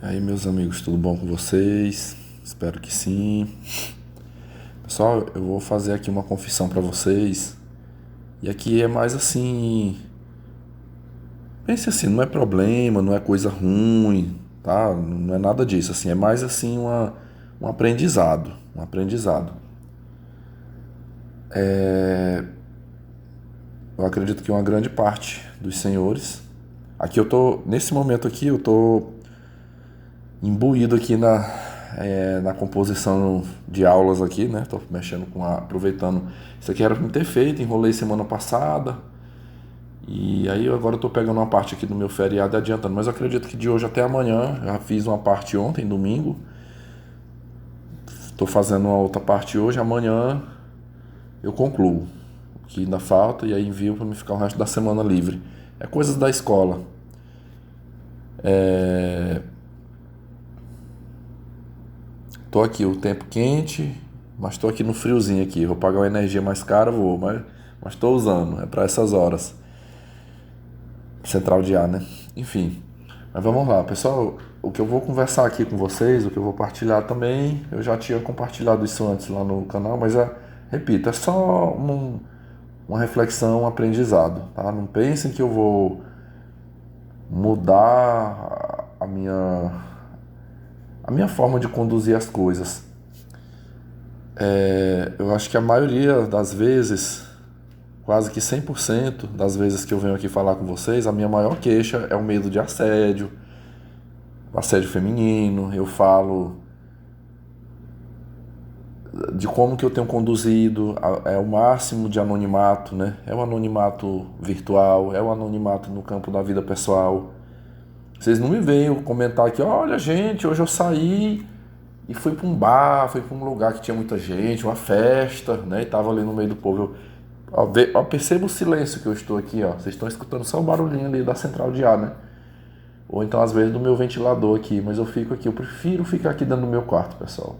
E aí, meus amigos, tudo bom com vocês? Espero que sim. Pessoal, eu vou fazer aqui uma confissão pra vocês. E aqui é mais assim, pense assim, não é problema, não é coisa ruim, tá? Não é nada disso, assim, é mais assim um aprendizado, um aprendizado. Eu acredito que uma grande parte dos senhores, aqui eu tô, nesse momento aqui, eu tô imbuído aqui na composição de aulas aqui, né? Tô mexendo aproveitando. Isso aqui era pra me ter feito, enrolei semana passada. E aí agora eu tô pegando uma parte aqui do meu feriado e adiantando. Mas eu acredito que de hoje até amanhã, já fiz uma parte ontem, domingo. Tô fazendo uma outra parte hoje, amanhã eu concluo o que ainda falta e aí envio para me ficar o resto da semana livre. É coisas da escola. Tô aqui o tempo quente, mas tô aqui no friozinho aqui. Vou pagar uma energia mais cara, vou, mas tô usando. É para essas horas. Central de ar, né? Enfim. Mas vamos lá, pessoal. O que eu vou conversar aqui com vocês, o que eu vou partilhar também, eu já tinha compartilhado isso antes lá no canal, mas repito, é só uma reflexão, um aprendizado, tá? Não pensem que eu vou mudar a minha forma de conduzir as coisas. Eu acho que a maioria das vezes, quase que 100% das vezes que eu venho aqui falar com vocês, a minha maior queixa é o medo de assédio feminino. Eu falo de como que eu tenho conduzido, é o máximo de anonimato, né? É o anonimato virtual, é o anonimato no campo da vida pessoal. Vocês não me veem comentar aqui, olha gente, hoje eu saí e fui para um bar, fui para um lugar que tinha muita gente, uma festa, né? E tava ali no meio do povo. Perceba o silêncio que eu estou aqui, ó. Vocês estão escutando só o barulhinho ali da central de ar, né? Ou então às vezes do meu ventilador aqui, mas eu fico aqui, eu prefiro ficar aqui dentro do meu quarto, pessoal.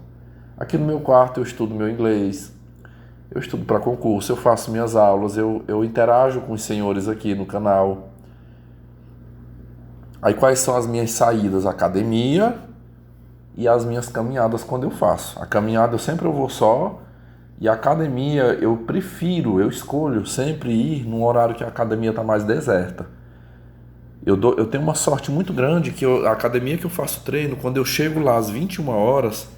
Aqui no meu quarto eu estudo meu inglês, eu estudo para concurso, eu faço minhas aulas, eu interajo com os senhores aqui no canal. Aí quais são as minhas saídas? Academia e as minhas caminhadas quando eu faço. A caminhada eu sempre vou só e a academia eu escolho sempre ir num horário que a academia está mais deserta. Eu tenho uma sorte muito grande que a academia que eu faço treino, quando eu chego lá às 21 horas,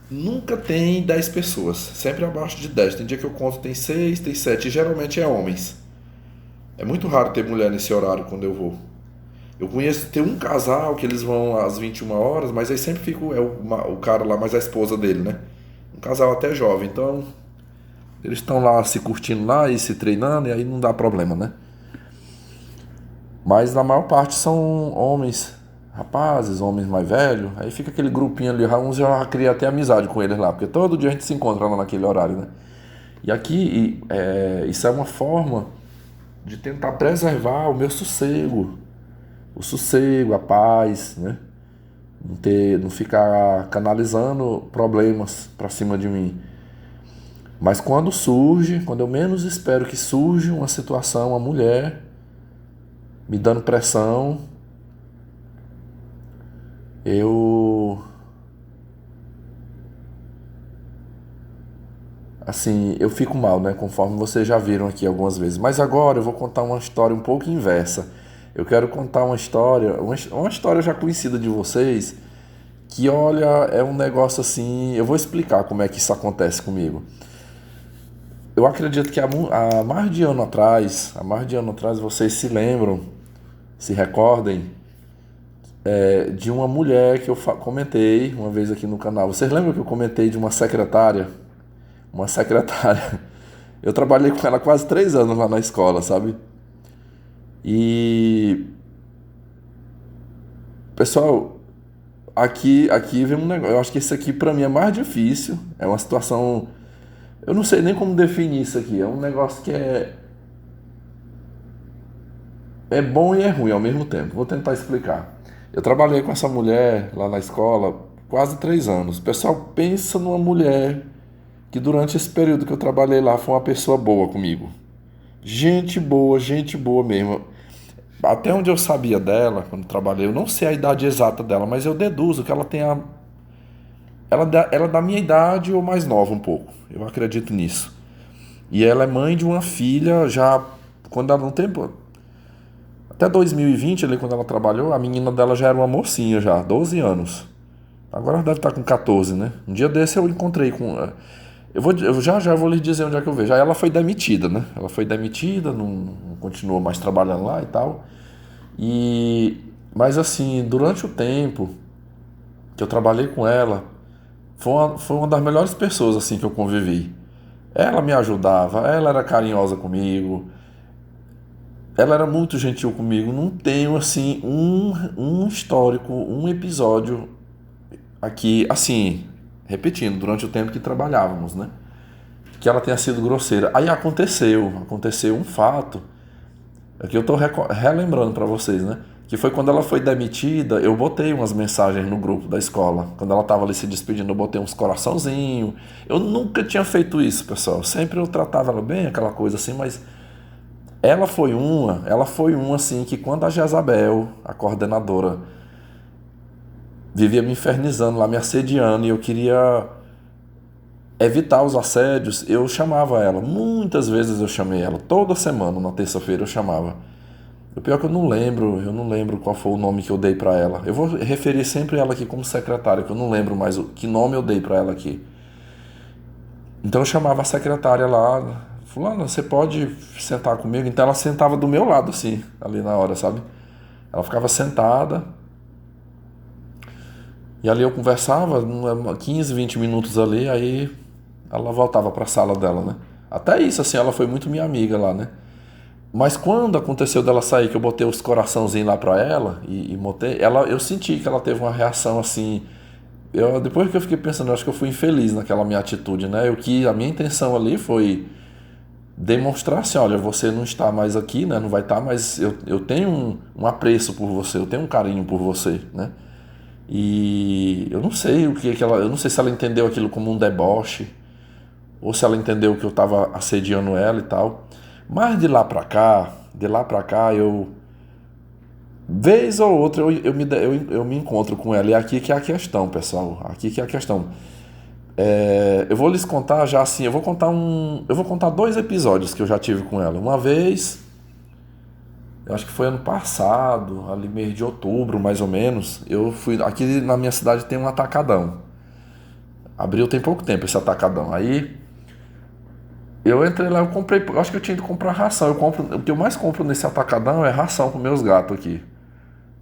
nunca tem 10 pessoas, sempre abaixo de 10. Tem dia que eu conto, tem 6, tem 7, e geralmente é homens. É muito raro ter mulher nesse horário quando eu vou. Eu conheço, tem um casal que eles vão às 21 horas, mas aí sempre fica o cara lá, mais a esposa dele, né? Um casal até jovem, então eles estão lá se curtindo lá e se treinando, e aí não dá problema, né? Mas na maior parte são homens, rapazes, homens mais velhos. Aí fica aquele grupinho ali, uns eu já criei até amizade com eles lá, porque todo dia a gente se encontra lá naquele horário, né? E aqui, isso é uma forma de tentar preservar o meu sossego, a paz, né? Não ficar canalizando problemas para cima de mim. Mas quando eu menos espero que surge uma situação, uma mulher me dando pressão, eu assim, eu fico mal, né? Conforme vocês já viram aqui algumas vezes. Mas agora eu vou contar uma história um pouco inversa. Eu quero contar uma história já conhecida de vocês, que olha, é um negócio assim, eu vou explicar como é que isso acontece comigo. Eu acredito que há mais de ano atrás, vocês se lembram, se recordem, de uma mulher que eu comentei uma vez aqui no canal. Vocês lembram que eu comentei de uma secretária? Uma secretária. Eu trabalhei com ela quase 3 anos lá na escola, sabe? E, pessoal, aqui vem um negócio. Eu acho que esse aqui pra mim é mais difícil. É uma situação. Eu não sei nem como definir isso aqui. É um negócio que é bom e é ruim ao mesmo tempo. Vou tentar explicar. Eu trabalhei com essa mulher lá na escola quase 3 anos. O pessoal pensa numa mulher que durante esse período que eu trabalhei lá foi uma pessoa boa comigo. Gente boa mesmo. Até onde eu sabia dela, quando trabalhei, eu não sei a idade exata dela, mas eu deduzo que ela tem a. Ela é da minha idade ou mais nova um pouco. Eu acredito nisso. E ela é mãe de uma filha já. Quando ela não tem. Até 2020, ali, quando ela trabalhou, a menina dela já era uma mocinha, já, 12 anos. Agora ela deve estar com 14, né? Um dia desse eu encontrei com. Eu já vou lhe dizer onde é que eu vejo. Aí ela foi demitida, né? Ela foi demitida, não continuou mais trabalhando lá e tal. Mas assim, durante o tempo que eu trabalhei com ela, foi uma das melhores pessoas assim que eu convivi. Ela me ajudava, ela era carinhosa comigo, ela era muito gentil comigo. Não tenho assim um histórico, um episódio aqui, assim, repetindo, durante o tempo que trabalhávamos, né? Que ela tenha sido grosseira. Aí aconteceu um fato, que eu tô relembrando para vocês, né? Que foi quando ela foi demitida, eu botei umas mensagens no grupo da escola. Quando ela tava ali se despedindo, eu botei uns coraçãozinho. Eu nunca tinha feito isso, pessoal. Sempre eu tratava ela bem, aquela coisa assim, mas ela foi uma assim que quando a Jezabel, a coordenadora, vivia me infernizando lá, me assediando, e eu queria evitar os assédios, eu chamava ela. Muitas vezes eu chamei ela, toda semana, na terça-feira eu chamava. O pior é que eu não lembro qual foi o nome que eu dei pra ela. Eu vou referir sempre ela aqui como secretária, que eu não lembro mais que nome eu dei pra ela aqui. Então eu chamava a secretária lá, fulana, você pode sentar comigo? Então ela sentava do meu lado assim, ali na hora, sabe? Ela ficava sentada e ali eu conversava 15, 20 minutos ali, aí ela voltava pra sala dela, né? Até isso, assim, ela foi muito minha amiga lá, né? Mas quando aconteceu dela sair, que eu botei os coraçãozinhos lá pra ela e botei, eu senti que ela teve uma reação assim. Depois que eu fiquei pensando, eu acho que eu fui infeliz naquela minha atitude, né? A minha intenção ali foi demonstrar assim, olha, você não está mais aqui, né? Não vai estar, mas eu tenho um apreço por você, eu tenho um carinho por você, né? E eu não sei eu não sei se ela entendeu aquilo como um deboche ou se ela entendeu que eu estava assediando ela e tal. Mas de lá pra cá, vez ou outra, eu me encontro com ela. E aqui que é a questão, pessoal. Aqui que é a questão. Eu vou lhes contar já assim, eu vou contar 2 episódios que eu já tive com ela. Uma vez, eu acho que foi ano passado, ali mês de outubro, mais ou menos, eu fui, aqui na minha cidade tem um atacadão. Abriu tem pouco tempo esse atacadão. Aí eu entrei lá, eu comprei, eu acho que eu tinha que comprar ração. O que eu mais compro nesse atacadão é ração para meus gatos aqui.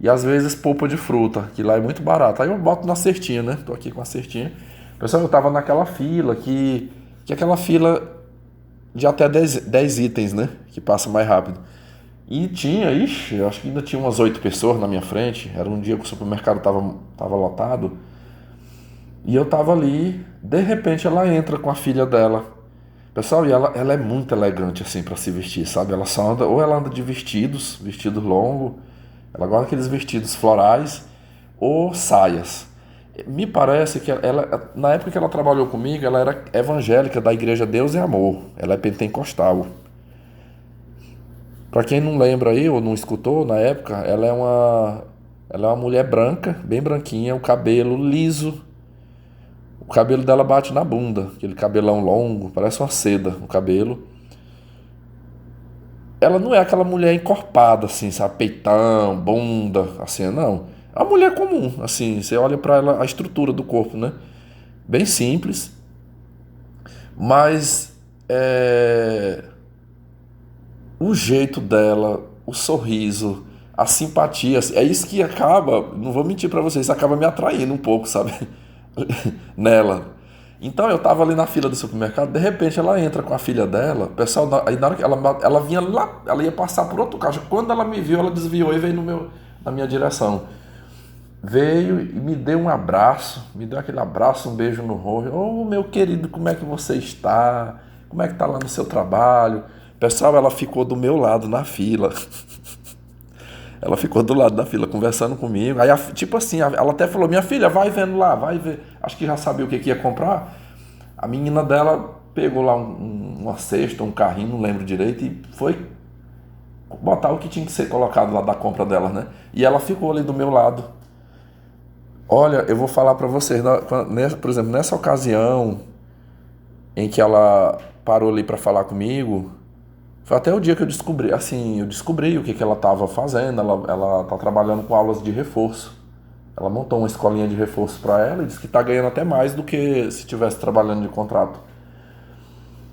E às vezes polpa de fruta, que lá é muito barato. Aí eu boto na cestinha, né? Tô aqui com a cestinha. Pessoal, eu tava naquela fila que é aquela fila de até 10 itens, né? Que passa mais rápido. E tinha, eu acho que ainda tinha umas 8 pessoas na minha frente. Era um dia que o supermercado tava lotado. E eu tava ali, de repente ela entra com a filha dela. Pessoal, e ela é muito elegante assim para se vestir, sabe? Ela só anda, ou ela anda de vestido longo, ela gosta daqueles vestidos florais, ou saias. Me parece que na época que ela trabalhou comigo, ela era evangélica da Igreja Deus e Amor. Ela é pentecostal. Para quem não lembra aí ou não escutou na época, ela é uma mulher branca, bem branquinha, o cabelo liso. O cabelo dela bate na bunda, aquele cabelão longo, parece uma seda o cabelo. Ela não é aquela mulher encorpada, assim, sabe? Peitão, bunda, assim, não. É uma mulher comum, assim, você olha pra ela, a estrutura do corpo, né? Bem simples, mas o jeito dela, o sorriso, a simpatia, assim, é isso que acaba, não vou mentir pra vocês, acaba me atraindo um pouco, sabe? Nela. Então eu tava ali na fila do supermercado, de repente ela entra com a filha dela, pessoal, aí na hora que ela vinha lá, ela ia passar por outro caixa. Quando ela me viu, ela desviou e veio na minha direção. Veio e me deu um abraço, me deu aquele abraço, um beijo no rosto. Ô, meu querido, como é que você está? Como é que tá lá no seu trabalho? Pessoal, ela ficou do meu lado na fila. Ela ficou do lado da fila conversando comigo. Aí, tipo assim, ela até falou: minha filha, vai vendo lá, vai ver. Acho que já sabia o que ia comprar. A menina dela pegou lá uma cesta, um carrinho, não lembro direito, e foi botar o que tinha que ser colocado lá da compra dela, né? E ela ficou ali do meu lado. Olha, eu vou falar pra vocês, por exemplo, nessa ocasião em que ela parou ali pra falar comigo, foi até o dia que eu descobri, assim, eu descobri o que que ela estava fazendo. Ela tá trabalhando com aulas de reforço. Ela montou uma escolinha de reforço para ela e disse que tá ganhando até mais do que se estivesse trabalhando de contrato.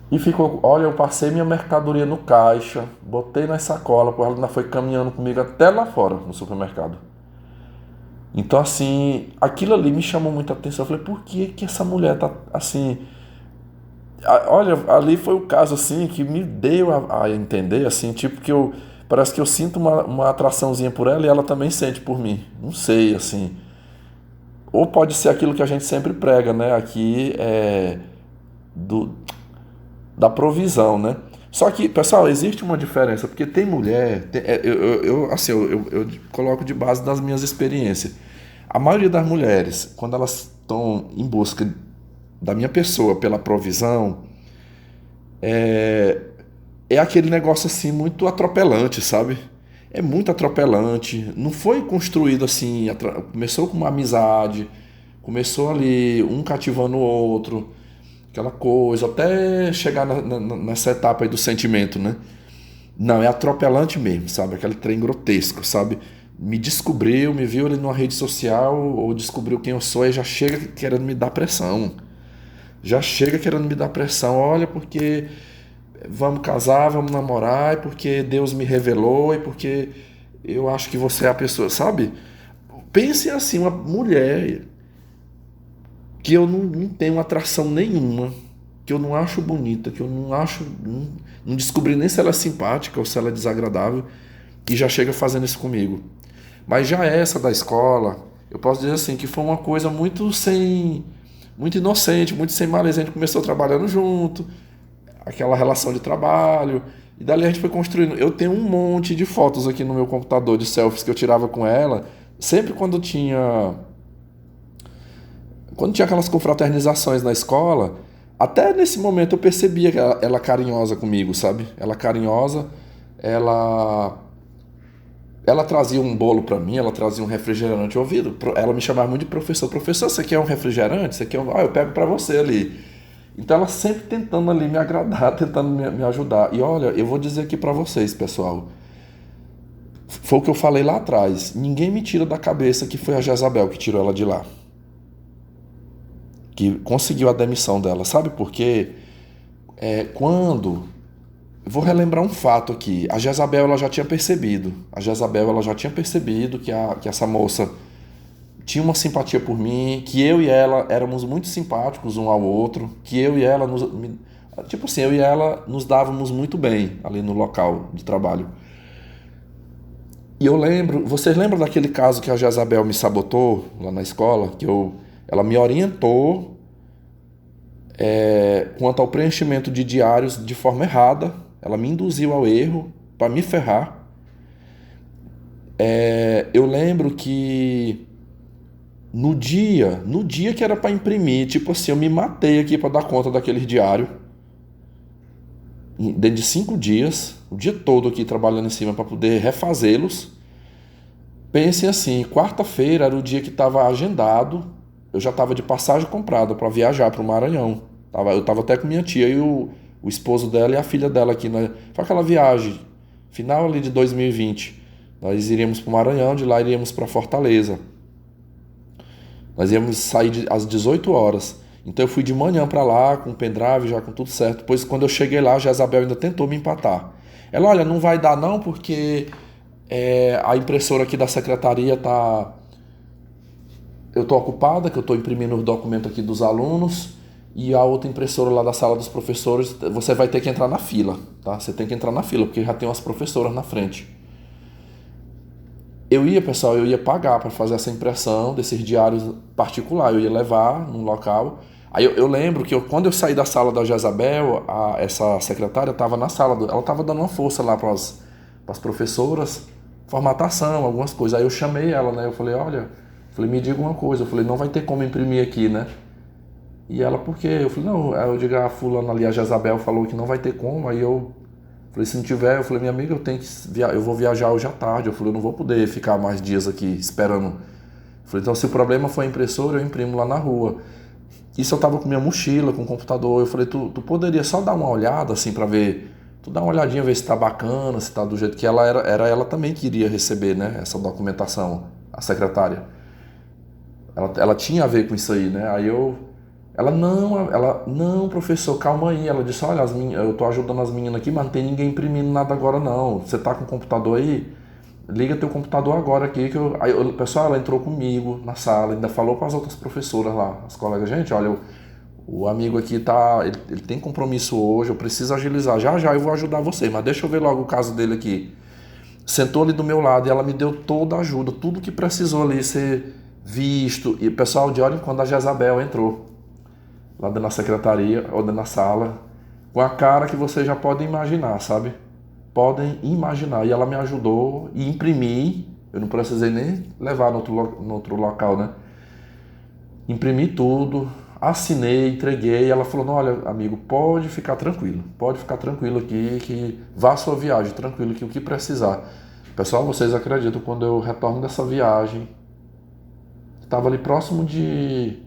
E ficou, olha, eu passei minha mercadoria no caixa, botei na sacola, ela ainda foi caminhando comigo até lá fora, no supermercado. Então, assim, aquilo ali me chamou muita atenção. Eu falei, por que que essa mulher tá assim? Olha, ali foi o caso assim que me deu a entender assim, tipo que eu parece que eu sinto uma atraçãozinha por ela e ela também sente por mim. Não sei, assim. Ou pode ser aquilo que a gente sempre prega, né? Aqui é do, da provisão, né? Só que, pessoal, existe uma diferença, porque tem mulher, assim, eu coloco de base das minhas experiências. A maioria das mulheres, quando elas estão em busca da minha pessoa pela provisão, é aquele negócio assim muito atropelante, sabe? É muito atropelante. Não foi construído assim. Começou com uma amizade, começou ali um cativando o outro, aquela coisa, até chegar nessa etapa aí do sentimento, né? Não, é atropelante mesmo, sabe? Aquele trem grotesco, sabe? Me descobriu, me viu ali numa rede social, ou descobriu quem eu sou e já chega querendo me dar pressão. Já chega querendo me dar pressão. Olha, porque vamos casar, vamos namorar, e porque Deus me revelou, e porque eu acho que você é a pessoa, sabe? Pense assim, uma mulher que eu não tenho atração nenhuma, que eu não acho bonita, que eu não acho, não descobri nem se ela é simpática ou se ela é desagradável, e já chega fazendo isso comigo. Mas já essa da escola, eu posso dizer assim, que foi uma coisa muito inocente, muito sem malícia. A gente começou trabalhando junto, aquela relação de trabalho, e dali a gente foi construindo. Eu tenho um monte de fotos aqui no meu computador de selfies que eu tirava com ela, sempre quando tinha aquelas confraternizações na escola. Até nesse momento eu percebia que ela carinhosa comigo, sabe? Ela carinhosa, ela ela trazia um bolo para mim, ela trazia um refrigerante ouvido. Ela me chamava muito de professor. Professor, você quer um refrigerante? Você quer um... Ah, eu pego para você ali. Então ela sempre tentando ali me agradar, tentando me ajudar. E olha, eu vou dizer aqui para vocês, pessoal. Foi o que eu falei lá atrás. Ninguém me tira da cabeça que foi a Jezabel que tirou ela de lá. Que conseguiu a demissão dela. Sabe por quê? Quando... Vou relembrar um fato aqui. A Jezabel ela já tinha percebido. A Jezabel ela já tinha percebido que essa moça tinha uma simpatia por mim, que eu e ela éramos muito simpáticos um ao outro, que eu e ela tipo assim, eu e ela nos dávamos muito bem ali no local de trabalho. E eu lembro, vocês lembram daquele caso que a Jezabel me sabotou lá na escola, ela me orientou quanto ao preenchimento de diários de forma errada, ela me induziu ao erro para me ferrar. Eu lembro que no dia que era para imprimir, tipo assim, eu me matei aqui para dar conta daquele diário. Dentro de 5 dias, o dia todo aqui trabalhando em cima para poder refazê-los. Pensem assim, quarta-feira era o dia que estava agendado, eu já estava de passagem comprada para viajar para o Maranhão. Eu estava até com minha tia e o esposo dela e a filha dela aqui, né? Foi aquela viagem, final ali de 2020. Nós iríamos para o Maranhão, de lá iríamos para Fortaleza. Nós íamos sair às 18 horas. Então eu fui de manhã para lá, com o pendrive, já com tudo certo. Depois, quando eu cheguei lá, a Jezabel ainda tentou me empatar. Ela, olha, não vai dar não, porque a impressora aqui da secretaria tá... Eu tô ocupada, que eu tô imprimindo os documentos aqui dos alunos, e a outra impressora lá da sala dos professores, você vai ter que entrar na fila, tá? Você tem que entrar na fila, porque já tem umas professoras na frente. Pessoal, eu ia pagar para fazer essa impressão desses diários particulares, eu ia levar num local. Aí eu lembro que quando eu saí da sala da Jezabel, essa secretária estava na sala, ela estava dando uma força lá para as professoras, formatação, algumas coisas. Aí eu chamei ela, né? Eu falei, olha, me diga uma coisa. Eu falei, não vai ter como imprimir aqui, né? E ela, por quê? Eu falei, não, aí eu digo, a fulana ali, a Jezabel falou que não vai ter como. Aí eu Falei, se não tiver, eu falei, minha amiga, eu vou viajar hoje à tarde. Eu falei, eu não vou poder ficar mais dias aqui esperando. Eu falei, então se o problema for a impressora, eu imprimo lá na rua. Isso eu tava com minha mochila, com o computador. Eu falei, tu poderia só dar uma olhada assim pra ver, tu dá uma olhadinha, ver se tá bacana, se tá do jeito que ela era ela também que iria receber, né, essa documentação, a secretária. Ela tinha a ver com isso aí, né? Ela, não, professor, calma aí. Ela disse, olha, eu tô ajudando as meninas aqui, mas não tem ninguém imprimindo nada agora não. Você tá com o computador aí? Liga teu computador agora aqui, que pessoal, ela entrou comigo na sala, ainda falou para as outras professoras lá, as colegas, gente, olha, o amigo aqui ele tem compromisso hoje, eu preciso agilizar, já eu vou ajudar você, mas deixa eu ver logo o caso dele aqui. Sentou ali do meu lado e ela me deu toda a ajuda, tudo que precisou ali ser visto. E pessoal, de hora em quando a Jezabel entrou lá dentro da secretaria ou dentro da sala, com a cara que você já pode imaginar, sabe? Podem imaginar. E ela me ajudou e imprimi, eu não precisei nem levar no outro local, né? Imprimi tudo, assinei, entreguei. Ela falou, não, olha, amigo, pode ficar tranquilo aqui, que vá à sua viagem, tranquilo, que o que precisar. Pessoal, vocês acreditam, quando eu retorno dessa viagem, estava ali próximo de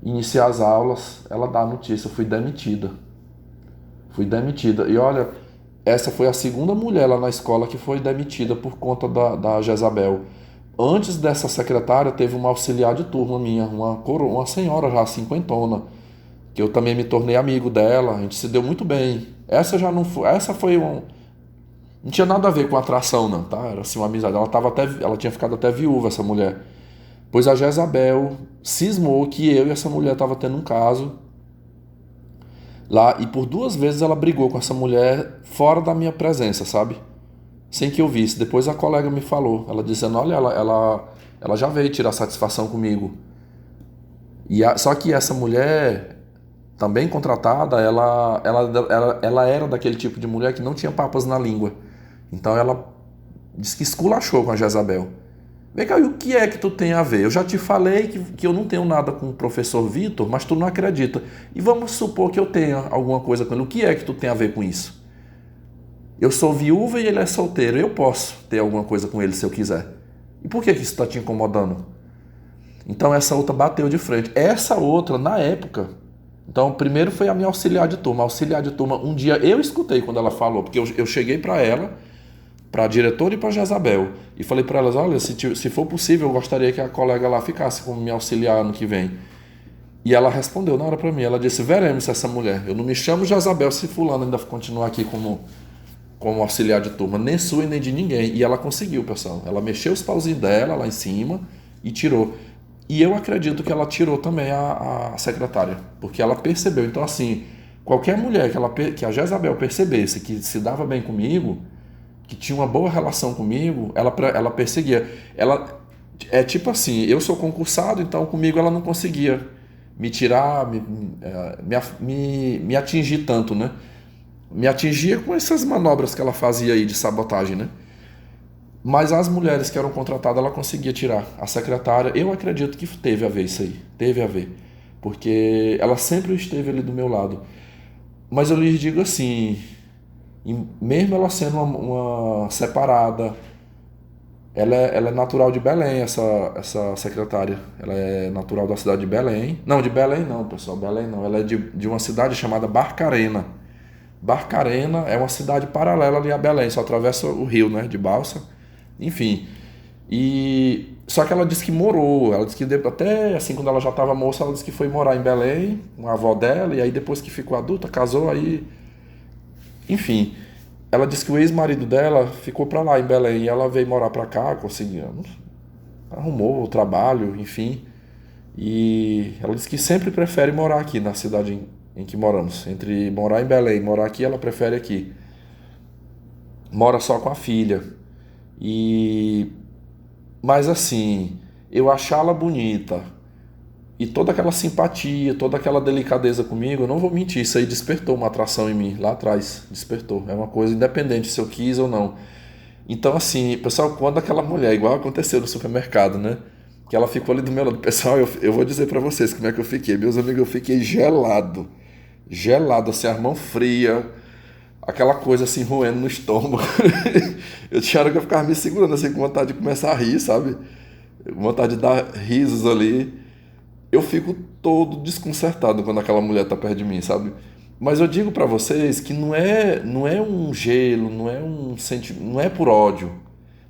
iniciar as aulas, ela dá a notícia, eu fui demitida. E olha, essa foi a segunda mulher lá na escola que foi demitida por conta da Jezabel. Antes dessa secretária, teve uma auxiliar de turma minha, uma senhora já cinquentona, que eu também me tornei amigo dela, a gente se deu muito bem. Essa já não foi, não tinha nada a ver com atração não, tá? Era assim uma amizade. Ela tinha ficado até viúva, essa mulher. Pois a Jezabel cismou que eu e essa mulher estavam tendo um caso lá, e por 2 vezes ela brigou com essa mulher fora da minha presença, sabe? Sem que eu visse. Depois a colega me falou, ela dizendo, olha, ela já veio tirar satisfação comigo. Só que essa mulher, também contratada, ela era daquele tipo de mulher que não tinha papas na língua. Então ela disse que esculachou com a Jezabel. Vem cá, e o que é que tu tem a ver? Eu já te falei que eu não tenho nada com o professor Vitor, mas tu não acredita. E vamos supor que eu tenha alguma coisa com ele. O que é que tu tem a ver com isso? Eu sou viúva e ele é solteiro. Eu posso ter alguma coisa com ele se eu quiser. E por que isso está te incomodando? Então essa outra bateu de frente. Essa outra, na época... Então, primeiro foi a minha auxiliar de turma. A auxiliar de turma, um dia eu escutei quando ela falou, porque eu cheguei para ela, para a diretora e para a Jezabel, e falei para elas, olha, se for possível, eu gostaria que a colega lá ficasse como minha auxiliar ano que vem. E ela respondeu na hora para mim, ela disse, veremos essa mulher. Eu não me chamo Jezabel se fulano ainda continuar aqui como auxiliar de turma, nem sua e nem de ninguém. E ela conseguiu, pessoal. Ela mexeu os pauzinhos dela lá em cima e tirou. E eu acredito que ela tirou também a secretária, porque ela percebeu. Então, assim, qualquer mulher que a Jezabel percebesse que se dava bem comigo, que tinha uma boa relação comigo, ela perseguia. Ela é tipo assim, eu sou concursado, então comigo ela não conseguia me tirar, me atingir tanto, né? Me atingia com essas manobras que ela fazia aí de sabotagem, né? Mas as mulheres que eram contratadas, ela conseguia tirar. A secretária, eu acredito que teve a ver isso aí. Teve a ver. Porque ela sempre esteve ali do meu lado. Mas eu lhes digo assim, mesmo ela sendo uma separada, ela é natural de Belém, essa secretária. Ela é natural da cidade de Belém. Não, de Belém não, pessoal. Belém não. Ela é de uma cidade chamada Barcarena. Barcarena é uma cidade paralela ali a Belém. Só atravessa o rio, né, de balsa. Enfim, só que ela disse que morou, ela disse que até assim, quando ela já estava moça, ela disse que foi morar em Belém, com a avó dela, e aí depois que ficou adulta, casou, aí, enfim, ela disse que o ex-marido dela ficou para lá em Belém, e ela veio morar para cá, conseguiu, arrumou o trabalho, enfim, e ela disse que sempre prefere morar aqui na cidade em que moramos, entre morar em Belém e morar aqui, ela prefere aqui, mora só com a filha. Mas assim, eu achá-la bonita e toda aquela simpatia, toda aquela delicadeza comigo, eu não vou mentir, isso aí despertou uma atração em mim, lá atrás, despertou. É uma coisa independente se eu quis ou não. Então assim, pessoal, quando aquela mulher, igual aconteceu no supermercado, né? Que ela ficou ali do meu lado, pessoal, eu vou dizer pra vocês como é que eu fiquei. Meus amigos, eu fiquei gelado, assim, as mãos frias. aquela coisa assim roendo no estômago. Eu tinha hora que eu ficava me segurando assim, com vontade de começar a rir, sabe? Com vontade de dar risos ali. Eu fico todo desconcertado quando aquela mulher tá perto de mim, sabe? Mas eu digo pra vocês que não é um gelo, não é um sentimento, não é por ódio.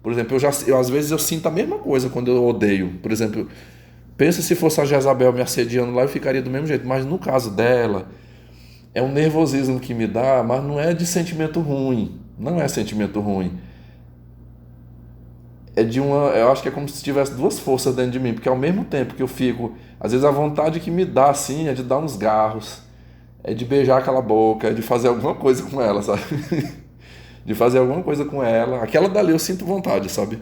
Por exemplo, eu às vezes eu sinto a mesma coisa quando eu odeio. Por exemplo, pensa se fosse a Jezabel me assediando lá, eu ficaria do mesmo jeito. Mas no caso dela, é um nervosismo que me dá, mas não é de sentimento ruim. Não é sentimento ruim. É de uma. Eu acho que é como se tivesse duas forças dentro de mim, porque ao mesmo tempo que eu fico. Às vezes a vontade que me dá assim é de dar uns garros, é de beijar aquela boca, é de fazer alguma coisa com ela, sabe? De fazer alguma coisa com ela. Aquela dali eu sinto vontade, sabe?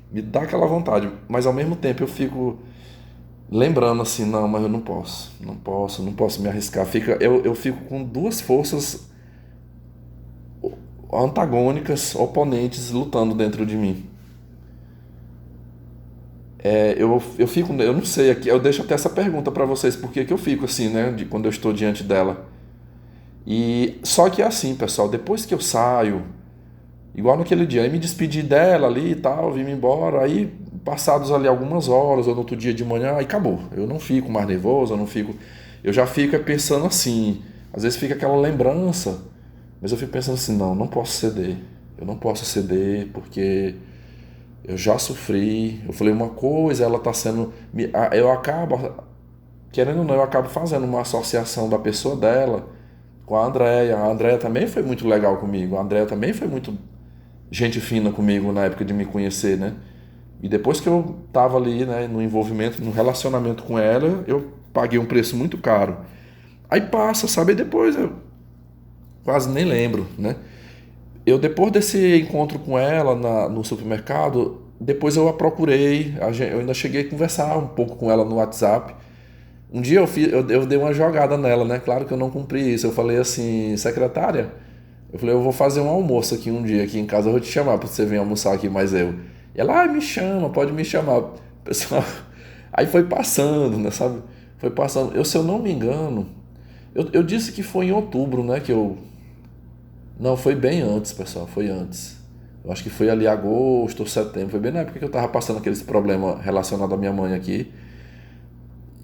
Me dá aquela vontade, mas ao mesmo tempo eu fico lembrando assim, não, mas eu não posso, não posso, não posso me arriscar. Eu fico com duas forças antagônicas, oponentes lutando dentro de mim. Eu não sei, aqui, eu deixo até essa pergunta pra vocês, por que que eu fico assim, né, de quando eu estou diante dela. E só que é assim, pessoal, depois que eu saio, igual naquele dia, aí me despedi dela ali e tal, vim embora, aí passados ali algumas horas, ou no outro dia de manhã, aí acabou. Eu não fico mais nervoso, eu já fico pensando assim, às vezes fica aquela lembrança, mas eu fico pensando assim, não, não posso ceder. Eu não posso ceder porque eu já sofri. Eu falei uma coisa, ela tá sendo, eu acabo, querendo ou não, eu acabo fazendo uma associação da pessoa dela com a Andrea. A Andrea também foi muito legal comigo. A Andrea também foi muito gente fina comigo na época de me conhecer, né? E depois que eu tava ali, né, no envolvimento, no relacionamento com ela, eu paguei um preço muito caro. Aí passa, sabe? E depois eu quase nem lembro, né? Eu depois desse encontro com ela no supermercado, depois eu a procurei, eu ainda cheguei a conversar um pouco com ela no WhatsApp. Um dia eu dei uma jogada nela, né? Claro que eu não cumpri isso. Eu falei assim, secretária, eu falei, eu vou fazer um almoço aqui um dia aqui em casa, eu vou te chamar para você vir almoçar aqui, mais eu. E ela, me chama, pode me chamar. Pessoal, aí foi passando, né, sabe? Foi passando. Se eu não me engano, eu disse que foi em outubro, né, que eu... Não, foi bem antes, pessoal, foi antes. Eu acho que foi ali agosto ou setembro, foi bem na época que eu tava passando aqueles problemas relacionados à minha mãe aqui.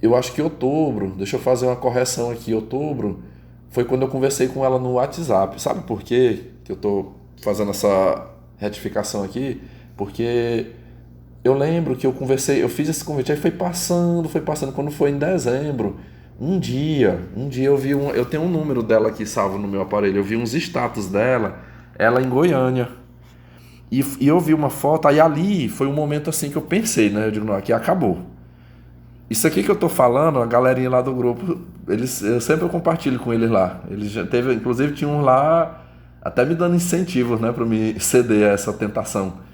Eu acho que outubro, deixa eu fazer uma correção aqui, outubro foi quando eu conversei com ela no WhatsApp. Sabe por quê que eu tô fazendo essa retificação aqui? Porque eu lembro que eu fiz esse convite, aí foi passando, quando foi em dezembro, um dia eu tenho um número dela aqui salvo no meu aparelho, eu vi uns status dela, ela em Goiânia, e eu vi uma foto, aí ali foi um momento assim que eu pensei, né, eu digo, não, aqui acabou. Isso aqui que eu tô falando, a galerinha lá do grupo, eu sempre compartilho com eles lá. Eles já teve, inclusive tinha um lá até me dando incentivos, né, para me ceder a essa tentação.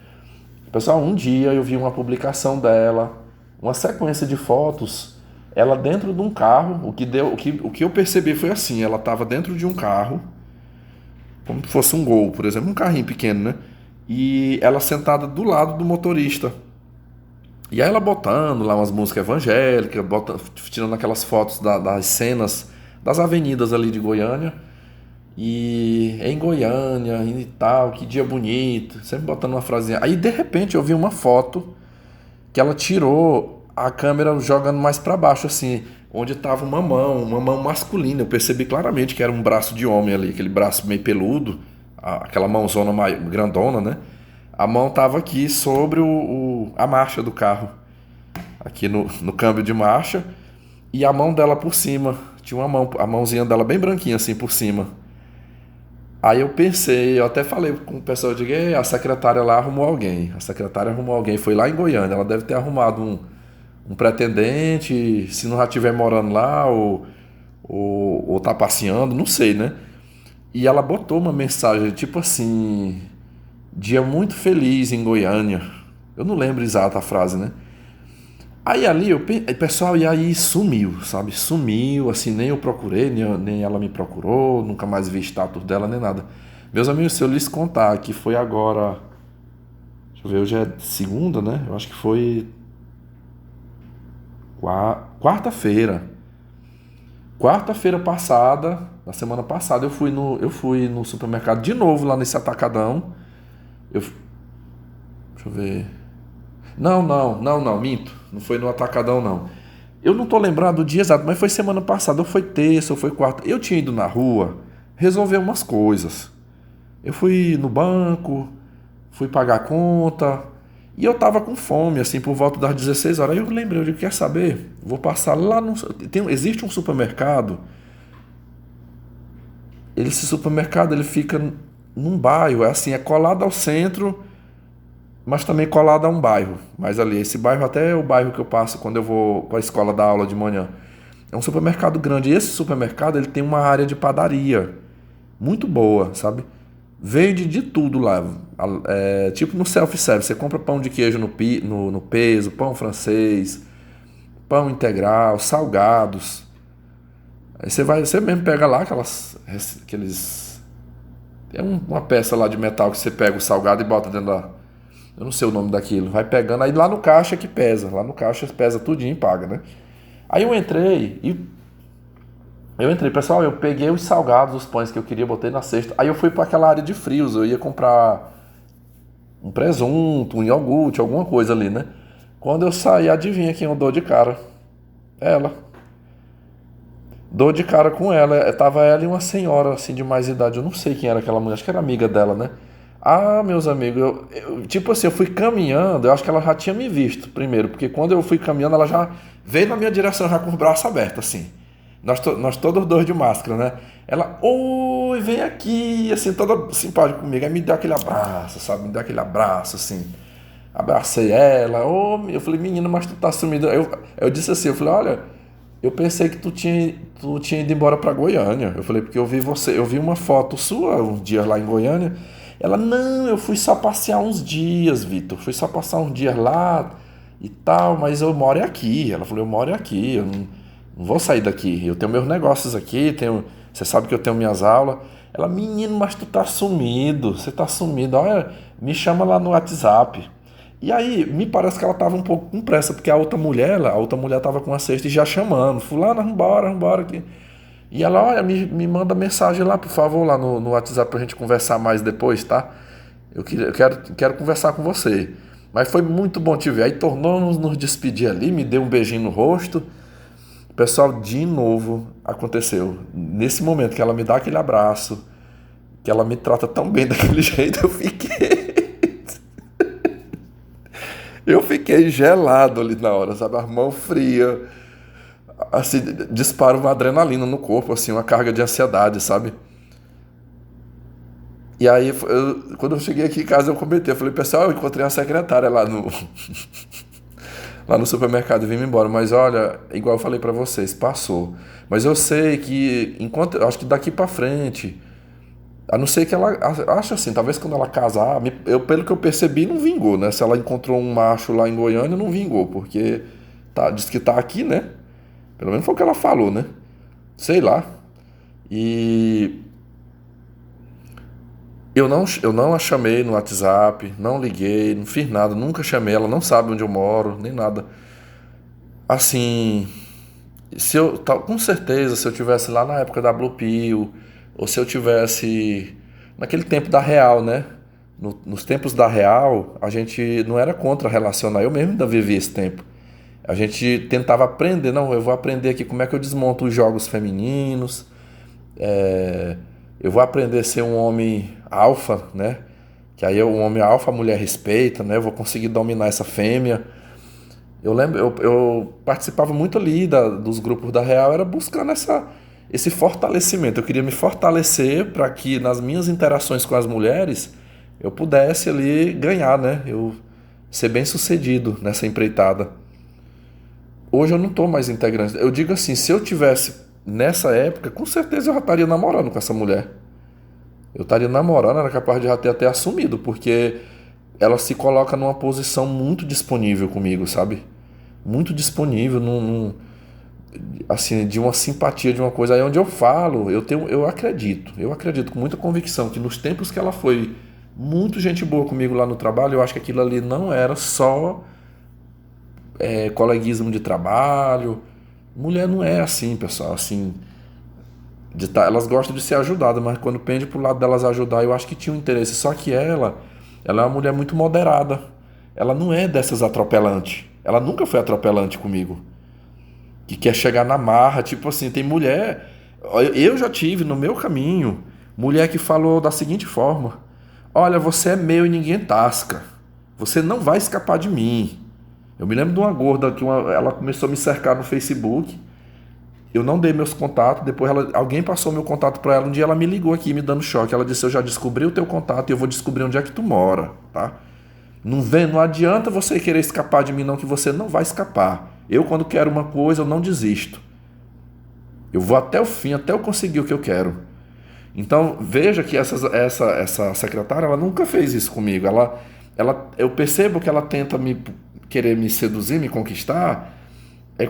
Pessoal, um dia eu vi uma publicação dela, uma sequência de fotos, ela dentro de um carro. O que eu percebi foi assim, ela estava dentro de um carro, como se fosse um Gol, por exemplo, um carrinho pequeno, né? E ela sentada do lado do motorista. E aí ela botando lá umas músicas evangélicas, tirando aquelas fotos das cenas das avenidas ali de Goiânia. E em Goiânia e tal, que dia bonito, sempre botando uma frasinha. Aí de repente eu vi uma foto que ela tirou a câmera jogando mais para baixo, assim, onde tava uma mão masculina. Eu percebi claramente que era um braço de homem ali, aquele braço meio peludo, aquela mãozona mais grandona, né? A mão tava aqui sobre a marcha do carro, aqui no câmbio de marcha, e a mão dela por cima. Tinha a mãozinha dela bem branquinha assim por cima. Aí eu pensei, eu até falei com o pessoal, eu digo, a secretária lá arrumou alguém. A secretária arrumou alguém, foi lá em Goiânia. Ela deve ter arrumado um pretendente, se não já estiver morando lá ou tá passeando, não sei, né? E ela botou uma mensagem, tipo assim, dia muito feliz em Goiânia. Eu não lembro exata a frase, né? Aí ali, pessoal, e aí sumiu, sabe? Sumiu, assim, nem eu procurei, nem ela me procurou, nunca mais vi status dela, nem nada. Meus amigos, se eu lhes contar que foi agora, deixa eu ver, hoje é segunda, né? Eu acho que foi quarta-feira. quarta-feira passada, na semana passada, eu fui no supermercado de novo lá nesse atacadão. Eu, deixa eu ver. Não, minto. Não foi no atacadão, não. Eu não tô lembrado do dia exato, mas foi semana passada, ou foi terça, ou foi quarta. Eu tinha ido na rua resolver umas coisas. Eu fui no banco, fui pagar a conta, e eu tava com fome, assim, por volta das 16 horas. Aí eu lembrei, eu digo, quer saber? Vou passar lá no... existe um supermercado, esse supermercado ele fica num bairro, é assim, é colado ao centro, mas também colado a um bairro. Mas ali, esse bairro até é o bairro que eu passo quando eu vou para a escola dar aula de manhã. É um supermercado grande. E esse supermercado ele tem uma área de padaria muito boa, sabe? Vende de tudo lá. Tipo no self-service. Você compra pão de queijo no peso, pão francês, pão integral, salgados. Aí você mesmo pega lá aqueles. É uma peça lá de metal que você pega o salgado e bota dentro da. Eu não sei o nome daquilo. Vai pegando. Aí lá no caixa que pesa. Lá no caixa pesa tudinho e paga, né? Aí eu entrei, pessoal, eu peguei os salgados, os pães que eu queria, botei na cesta. Aí eu fui para aquela área de frios, eu ia comprar um presunto, um iogurte, alguma coisa ali, né? Quando eu saí, adivinha quem eu dou de cara? Ela. Dou de cara com ela. Tava ela e uma senhora, assim, de mais idade. Eu não sei quem era aquela mulher, acho que era amiga dela, né? Ah, meus amigos, tipo assim, eu fui caminhando, eu acho que ela já tinha me visto primeiro, porque quando eu fui caminhando, ela já veio na minha direção já com os braços abertos, assim. Nós todos dois de máscara, né? Ela, oi, vem aqui, assim, toda simpática comigo. Aí me deu aquele abraço, sabe? Me deu aquele abraço, assim. Abracei ela, eu falei, menina, mas tu tá sumida. Eu disse assim, eu falei, olha, eu pensei que tu tinha ido embora pra Goiânia. Eu falei, porque eu vi uma foto sua um dia lá em Goiânia. Ela, não, eu fui só passear uns dias, Vitor. Fui só passar uns dias lá e tal, mas eu moro aqui. Ela falou, eu moro aqui, eu não vou sair daqui. Eu tenho meus negócios aqui, você sabe que eu tenho minhas aulas. Ela, menino, mas tu tá sumido, você tá sumido. Olha, me chama lá no WhatsApp. E aí, me parece que ela tava um pouco com pressa, porque a outra mulher tava com a cesta e já chamando. Fulana, vambora aqui. E ela, olha, me manda mensagem lá, por favor, lá no WhatsApp pra gente conversar mais depois, tá? Eu quero conversar com você. Mas foi muito bom te ver. Aí tornou-nos nos despedir ali, me deu um beijinho no rosto. Pessoal, de novo aconteceu. Nesse momento que ela me dá aquele abraço, que ela me trata tão bem daquele jeito, eu fiquei gelado ali na hora, sabe? A mão fria, assim, dispara uma adrenalina no corpo, assim, uma carga de ansiedade, sabe? E aí, quando eu cheguei aqui em casa, eu comentei, eu falei, pessoal, eu encontrei uma secretária lá no, lá no supermercado e vim embora. Mas olha, igual eu falei pra vocês, passou. Mas eu sei que, acho que daqui pra frente, a não ser que ela, acho assim, talvez quando ela casar, pelo que eu percebi, não vingou, né? Se ela encontrou um macho lá em Goiânia, não vingou, porque diz que tá aqui, né? Pelo menos foi o que ela falou, né? Sei lá. E eu não a chamei no WhatsApp, não liguei, não fiz nada, nunca chamei ela, não sabe onde eu moro, nem nada. Assim, com certeza, se eu tivesse lá na época da Blue Pill, ou se eu tivesse naquele tempo da Real, né? Nos tempos da Real, a gente não era contra relacionar, eu mesmo ainda vivi esse tempo. A gente tentava aprender, não, eu vou aprender aqui como é que eu desmonto os jogos femininos, é, eu vou aprender a ser um homem alfa, né? Que aí um homem alfa a mulher respeita, né? Eu vou conseguir dominar essa fêmea. Eu lembro, eu participava muito ali dos grupos da Real, era buscando esse fortalecimento. Eu queria me fortalecer para que nas minhas interações com as mulheres eu pudesse ali ganhar, né? Eu ser bem sucedido nessa empreitada. Hoje eu não estou mais integrante. Eu digo assim, se eu tivesse nessa época, com certeza eu já estaria namorando com essa mulher. Eu estaria namorando, era capaz de já ter até assumido, porque ela se coloca numa posição muito disponível comigo, sabe? Muito disponível, assim, de uma simpatia, de uma coisa. Aí onde eu falo, eu acredito com muita convicção que nos tempos que ela foi muito gente boa comigo lá no trabalho, eu acho que aquilo ali não era só coleguismo de trabalho. Mulher não é assim, pessoal, assim, Elas gostam de ser ajudadas, mas quando pende pro lado delas ajudar, eu acho que tinha um interesse. Só que ela é uma mulher muito moderada. Ela não é dessas atropelantes. Ela nunca foi atropelante comigo. Que quer chegar na marra, tipo assim, tem mulher. Eu já tive no meu caminho mulher que falou da seguinte forma: olha, você é meu e ninguém tasca. Você não vai escapar de mim. Eu me lembro de uma gorda que ela começou a me cercar no Facebook. Eu não dei meus contatos, depois alguém passou meu contato para ela. Um dia ela me ligou aqui me dando choque. Ela disse: eu já descobri o teu contato e eu vou descobrir onde é que tu mora, tá? Não vem, não adianta você querer escapar de mim, não, que você não vai escapar. Eu, quando quero uma coisa, eu não desisto. Eu vou até o fim, até eu conseguir o que eu quero. Então, veja que essa secretária, ela nunca fez isso comigo. Eu percebo que ela tenta querer me seduzir, me conquistar,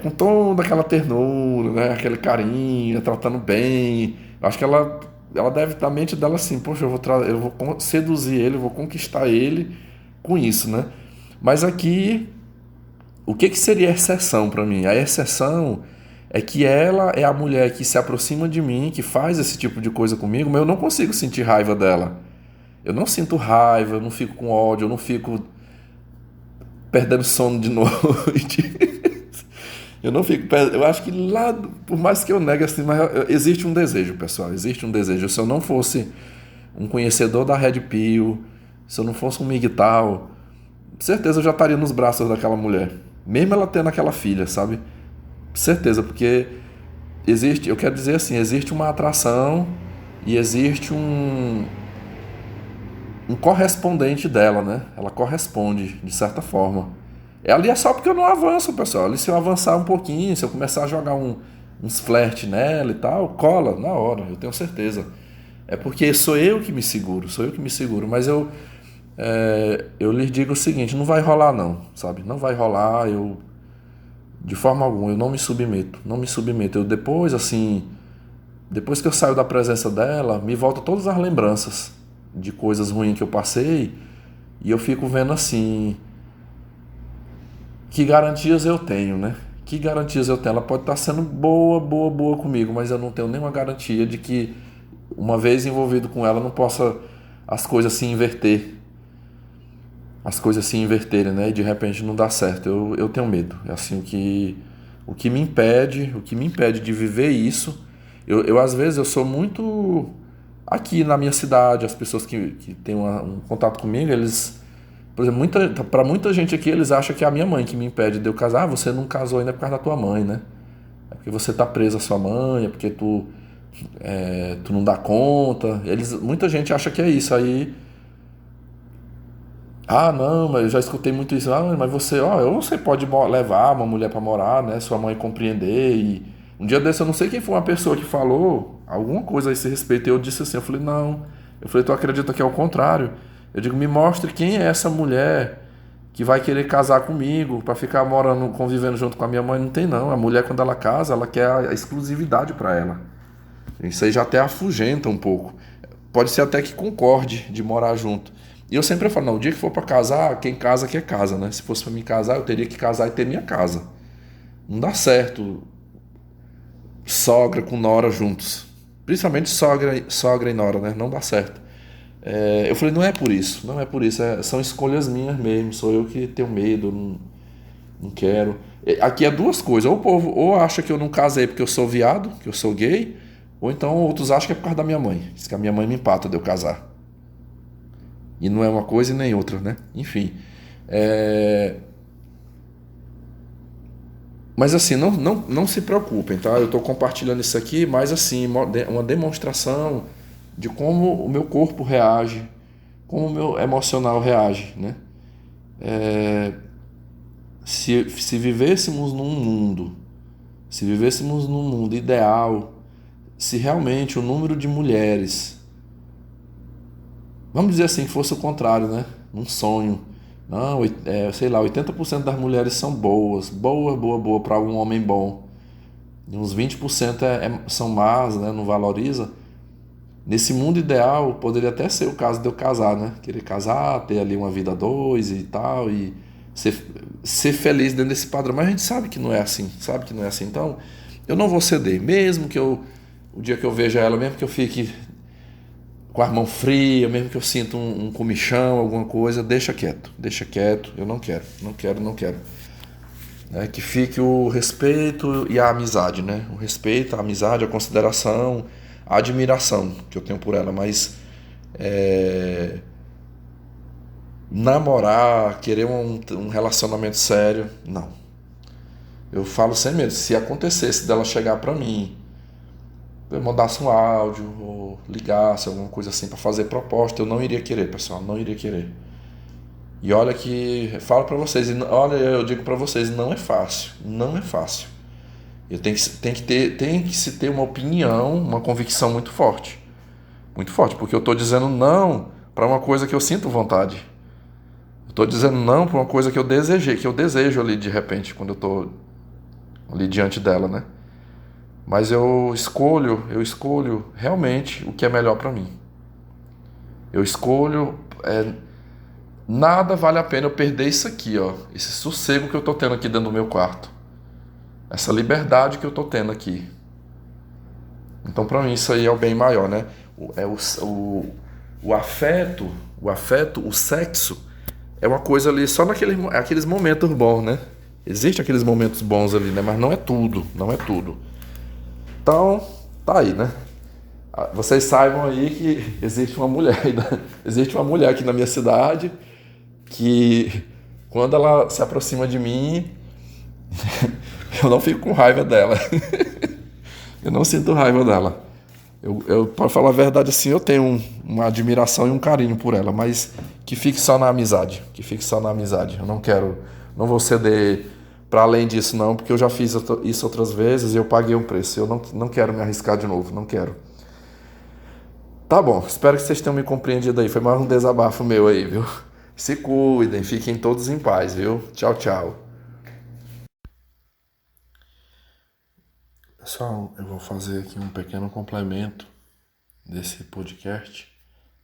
com toda aquela ternura, né? Aquele carinho, tratando bem. Acho que ela deve estar na mente dela assim: poxa, eu vou seduzir ele, eu vou conquistar ele com isso, né? Mas aqui, o que seria exceção para mim? A exceção é que ela é a mulher que se aproxima de mim, que faz esse tipo de coisa comigo, mas eu não consigo sentir raiva dela. Eu não sinto raiva, eu não fico com ódio, eu não fico perdendo sono de noite. Eu não fico. Eu acho que lá, por mais que eu negue assim, mas existe um desejo, pessoal. Existe um desejo. Se eu não fosse um conhecedor da Red Pill, se eu não fosse um MGTOW, certeza eu já estaria nos braços daquela mulher. Mesmo ela tendo aquela filha, sabe? Certeza, porque existe, eu quero dizer assim, existe uma atração e existe um correspondente dela, né? Ela corresponde, de certa forma. Ali é só porque eu não avanço, pessoal. Ali se eu avançar um pouquinho, se eu começar a jogar uns flerte nela e tal, cola na hora, eu tenho certeza. É porque sou eu que me seguro, mas eu lhes digo o seguinte: não vai rolar não, sabe? Não vai rolar, de forma alguma, eu não me submeto, não me submeto. Eu depois, assim, depois que eu saio da presença dela, me voltam todas as lembranças de coisas ruins que eu passei e eu fico vendo assim, que garantias eu tenho, né? Que garantias eu tenho? Ela pode estar sendo boa, boa, boa comigo, mas eu não tenho nenhuma garantia de que, uma vez envolvido com ela, não possa as coisas se inverter. As coisas se inverterem, né? E de repente não dá certo. Eu tenho medo. É assim, o que me impede de viver isso. Eu às vezes eu sou muito aqui na minha cidade, as pessoas que têm um contato comigo, eles, por exemplo, para muita gente aqui, eles acham que é a minha mãe que me impede de eu casar. Ah, você não casou ainda por causa da tua mãe, né? É porque você tá preso à sua mãe, é porque tu não dá conta. Muita gente acha que é isso. Aí, ah, não, mas eu já escutei muito isso. Ah, mas ou você pode levar uma mulher para morar, né? Sua mãe compreender. E um dia desse eu não sei quem foi uma pessoa que falou alguma coisa a esse respeito. E eu disse assim, eu falei, não. Eu falei, tu acredita que é o contrário? Eu digo, me mostre quem é essa mulher que vai querer casar comigo para ficar morando, convivendo junto com a minha mãe. Não tem não. A mulher, quando ela casa, ela quer a exclusividade para ela. Isso aí já até afugenta um pouco. Pode ser até que concorde de morar junto. E eu sempre falo, não, o dia que for para casar, quem casa quer casa, né? Se fosse para mim casar, eu teria que casar e ter minha casa. Não dá certo sogra com nora juntos. Principalmente sogra e nora, né? Não dá certo. Eu falei, não é por isso, não é por isso. São escolhas minhas mesmo. Sou eu que tenho medo, não quero. Aqui é duas coisas. Ou o povo ou acha que eu não casei porque eu sou viado, que eu sou gay, ou então outros acham que é por causa da minha mãe. Diz que a minha mãe me empata de eu casar. E não é uma coisa e nem outra, né? Enfim. Mas assim, não se preocupem, tá? Eu estou compartilhando isso aqui, mas assim, uma demonstração de como o meu corpo reage, como o meu emocional reage, né? Se vivêssemos num mundo, se vivêssemos num mundo ideal, se realmente o número de mulheres, vamos dizer assim, que fosse o contrário, né? Um sonho. Não, sei lá, 80% das mulheres são boas, boa para um homem bom. E uns 20% são más, né? Não valoriza. Nesse mundo ideal, poderia até ser o caso de eu casar, né? Querer casar, ter ali uma vida a dois e tal, e ser feliz dentro desse padrão. Mas a gente sabe que não é assim, sabe que não é assim. Então, eu não vou ceder, mesmo que eu o dia que eu vejo ela, mesmo que eu fique com a mão fria, mesmo que eu sinta um comichão, alguma coisa, deixa quieto, eu não quero, não quero. Né? Que fique o respeito e a amizade, né? O respeito, a amizade, a consideração, a admiração que eu tenho por ela, mas namorar, querer um relacionamento sério, não. Eu falo sem medo, se acontecesse dela chegar pra mim, eu mandasse um áudio ou ligasse, alguma coisa assim pra fazer proposta, eu não iria querer, pessoal, não iria querer. E olha que, falo pra vocês, olha, eu digo pra vocês, não é fácil, não é fácil. Tem que se ter uma opinião, uma convicção muito forte, porque eu tô dizendo não pra uma coisa que eu sinto vontade. Eu tô dizendo não pra uma coisa que eu desejei, que eu desejo ali de repente, quando eu tô ali diante dela, né? Mas eu escolho realmente o que é melhor pra mim. Eu escolho, nada vale a pena eu perder isso aqui, ó, esse sossego que eu tô tendo aqui dentro do meu quarto, essa liberdade que eu tô tendo aqui. Então, pra mim isso aí é o bem maior, né? O afeto, o sexo é uma coisa ali só aqueles momentos bons, né? Existem aqueles momentos bons ali, né? Mas não é tudo, não é tudo. Então, tá aí, né? Vocês saibam aí que existe uma mulher aqui na minha cidade que quando ela se aproxima de mim, eu não fico com raiva dela. Eu não sinto raiva dela. Para falar a verdade, assim, eu tenho uma admiração e um carinho por ela, mas que fique só na amizade. Que fique só na amizade. Eu não vou ceder para além disso, não, porque eu já fiz isso outras vezes e eu paguei um preço. Eu não quero me arriscar de novo, não quero. Tá bom, espero que vocês tenham me compreendido aí. Foi mais um desabafo meu aí, viu? Se cuidem, fiquem todos em paz, viu? Tchau, tchau. Pessoal, eu vou fazer aqui um pequeno complemento desse podcast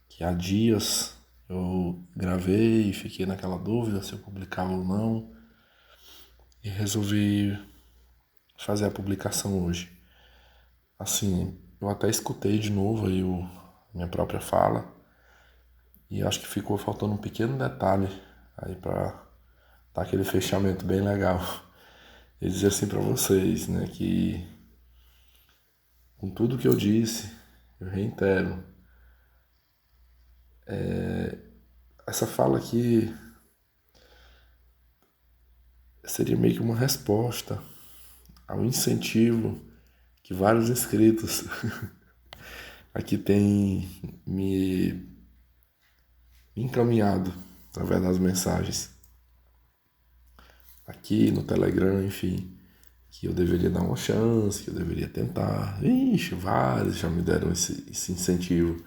que há dias eu gravei e fiquei naquela dúvida se eu publicava ou não e resolvi fazer a publicação hoje. Assim, eu até escutei de novo aí minha própria fala e acho que ficou faltando um pequeno detalhe aí para dar aquele fechamento bem legal. E dizer assim para vocês, né, que com tudo que eu disse, eu reitero, essa fala aqui seria meio que uma resposta ao incentivo que vários inscritos aqui têm me encaminhado através das mensagens aqui no Telegram, enfim, que eu deveria dar uma chance, que eu deveria tentar. Ixi, vários já me deram esse incentivo.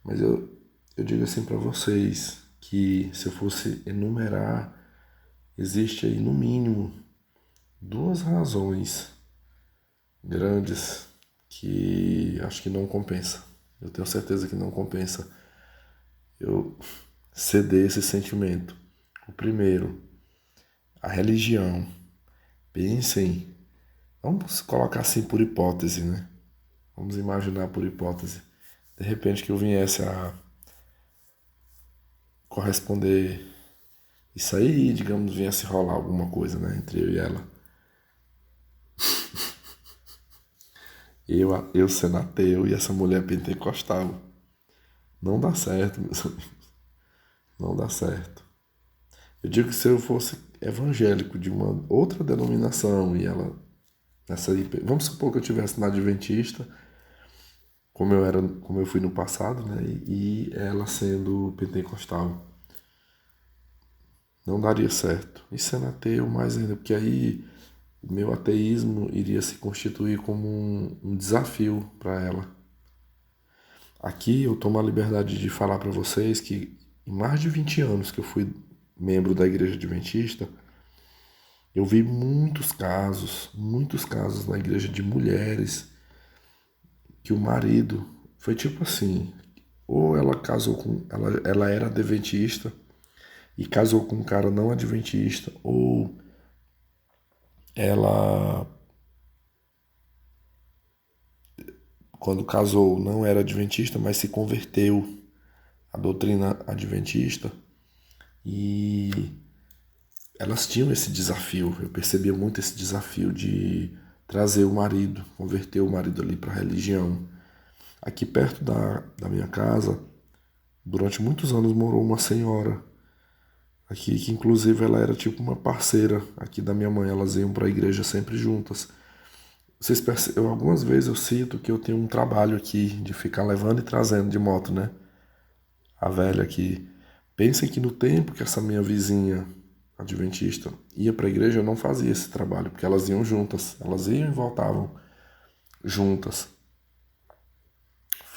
Mas eu digo assim para vocês que se eu fosse enumerar, existe aí no mínimo duas razões grandes que acho que não compensa. Eu tenho certeza que não compensa eu ceder esse sentimento. O primeiro, a religião. Pensem, vamos colocar assim por hipótese, né? Vamos imaginar por hipótese. De repente que eu viesse a corresponder isso aí, digamos, viesse rolar alguma coisa, né, entre eu e ela. Eu sendo ateu e essa mulher pentecostal. Não dá certo, meus amigos. Não dá certo. Eu digo que se eu fosse evangélico de uma outra denominação e ela nessa aí, vamos supor que eu tivesse na Adventista, como eu fui no passado, né? E ela sendo pentecostal, não daria certo. E sendo ateu mais ainda, porque aí o meu ateísmo iria se constituir como um desafio para ela. Aqui eu tomo a liberdade de falar para vocês que em mais de 20 anos que eu fui membro da Igreja Adventista, eu vi muitos casos na igreja de mulheres que o marido foi tipo assim, ou ela casou ela era adventista e casou com um cara não adventista, ou ela quando casou, não era adventista, mas se converteu à doutrina adventista. E elas tinham esse desafio, eu percebia muito esse desafio de trazer o marido, converter o marido ali para a religião. Aqui perto da minha casa, durante muitos anos morou uma senhora aqui, que inclusive ela era tipo uma parceira aqui da minha mãe, elas iam para a igreja sempre juntas. Algumas vezes eu sinto que eu tenho um trabalho aqui de ficar levando e trazendo de moto, né? A velha aqui. Pensem que no tempo que essa minha vizinha adventista ia para a igreja, eu não fazia esse trabalho, porque elas iam juntas, elas iam e voltavam juntas.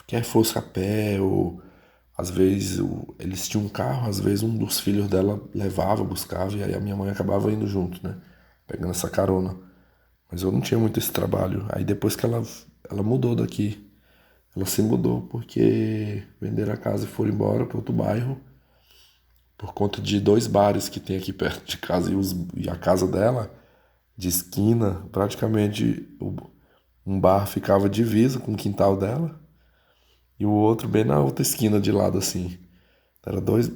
Quer fosse a pé ou às vezes eles tinham um carro, às vezes um dos filhos dela levava, buscava e aí a minha mãe acabava indo junto, né? Pegando essa carona. Mas eu não tinha muito esse trabalho. Aí depois que ela mudou daqui, ela se mudou porque venderam a casa e foram embora para outro bairro por conta de 2 bares que tem aqui perto de casa e a casa dela, de esquina, praticamente um bar ficava divisa com o quintal dela e o outro bem na outra esquina de lado assim. Era 2.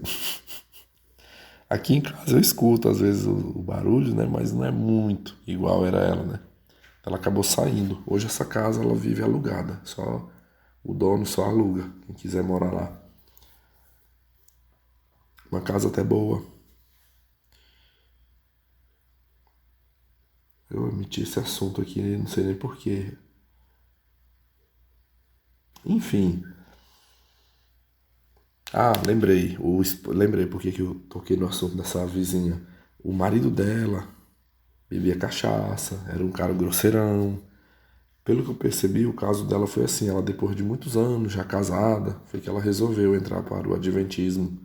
Aqui em casa eu escuto às vezes o barulho, né? Mas não é muito igual era ela, né? Ela acabou saindo. Hoje essa casa ela vive alugada. Só o dono só aluga. Quem quiser morar lá. Uma casa até boa. Eu omiti esse assunto aqui, não sei nem porquê. Enfim. Ah, lembrei. Lembrei porque que eu toquei no assunto dessa vizinha. O marido dela bebia cachaça, era um cara grosseirão. Pelo que eu percebi, o caso dela foi assim, ela depois de muitos anos, já casada, foi que ela resolveu entrar para o adventismo.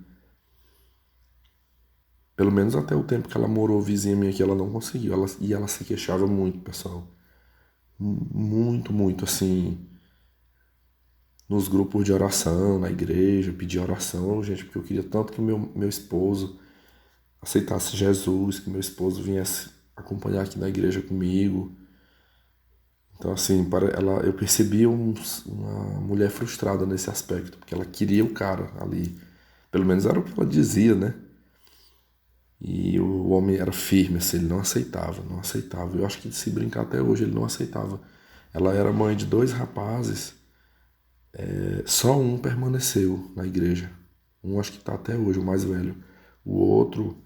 Pelo menos até o tempo que ela morou vizinha minha aqui, ela não conseguiu. Ela se queixava muito, pessoal. Muito, muito, assim, nos grupos de oração, na igreja, pedir oração, gente, porque eu queria tanto que meu esposo aceitasse Jesus, que meu esposo viesse acompanhar aqui na igreja comigo. Então, assim, eu percebi uma mulher frustrada nesse aspecto, porque ela queria o cara ali. Pelo menos era o que ela dizia, né? E o homem era firme, assim, ele não aceitava, não aceitava. Eu acho que se brincar até hoje ele não aceitava. Ela era mãe de 2 rapazes, só um permaneceu na igreja. Um acho que está até hoje, o mais velho. O outro,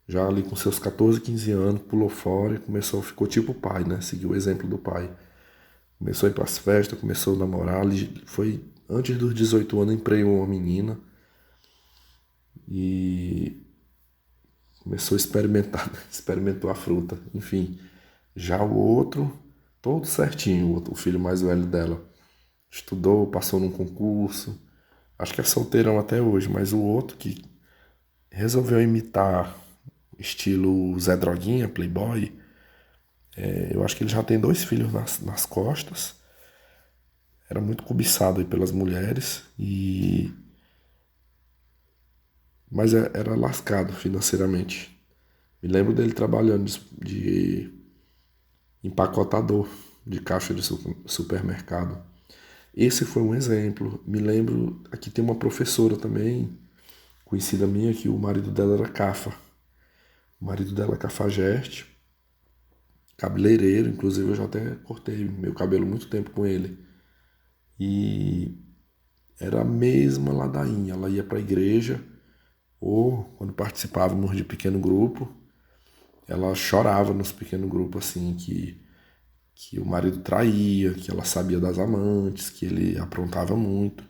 já ali com seus 14, 15 anos, pulou fora e ficou tipo o pai, né? Seguiu o exemplo do pai. Começou a ir para as festas, começou a namorar. Foi antes dos 18 anos, empregou uma menina e começou a experimentar, experimentou a fruta. Enfim, já o outro, todo certinho, o filho mais velho dela. Estudou, passou num concurso. Acho que é solteirão até hoje, mas o outro que resolveu imitar estilo Zé Droguinha, Playboy, eu acho que ele já tem 2 filhos nas costas. Era muito cobiçado aí pelas mulheres mas era lascado financeiramente. Me lembro dele trabalhando de empacotador de caixa de supermercado. Esse foi um exemplo. Me lembro, aqui tem uma professora também, conhecida minha, que o marido dela era Cafa. O marido dela é cafajeste, cabeleireiro, inclusive eu já até cortei meu cabelo muito tempo com ele. E era a mesma ladainha. Ela ia para a igreja, ou quando participávamos de pequeno grupo, ela chorava nos pequenos grupos assim, que o marido traía, que ela sabia das amantes, que ele aprontava muito.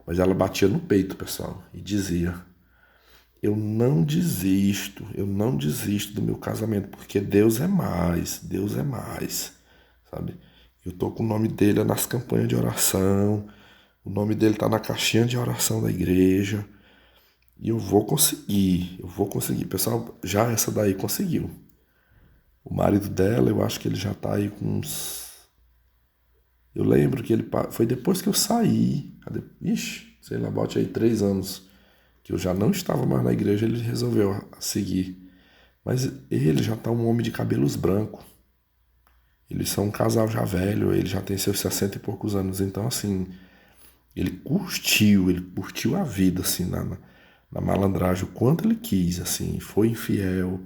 Mas ela batia no peito, pessoal, e dizia: eu não desisto do meu casamento, porque Deus é mais, sabe? Eu tô com o nome dele nas campanhas de oração, o nome dele tá na caixinha de oração da igreja, e eu vou conseguir. Pessoal, já essa daí conseguiu. O marido dela, eu acho que ele já tá aí com uns. Eu lembro que ele foi depois que eu saí. Ixi, sei lá, bote aí 3 anos. Que eu já não estava mais na igreja, ele resolveu seguir. Mas ele já tá um homem de cabelos brancos. Eles são um casal já velho, ele já tem seus 60 e poucos anos, então assim, ele curtiu a vida, assim, na malandragem, o quanto ele quis, assim, foi infiel,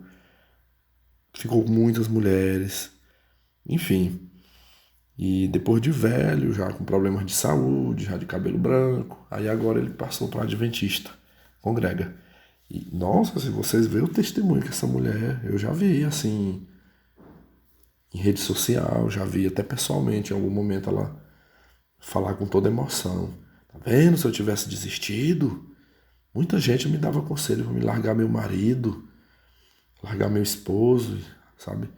ficou com muitas mulheres, enfim. E depois de velho, já com problemas de saúde, já de cabelo branco, aí agora ele passou para adventista, congrega. E, nossa, se vocês verem o testemunho que essa mulher, eu já vi, assim, em rede social, já vi até pessoalmente, em algum momento ela falar com toda emoção. Tá vendo? Se eu tivesse desistido, muita gente me dava conselho para me largar meu marido, largar meu esposo, sabe?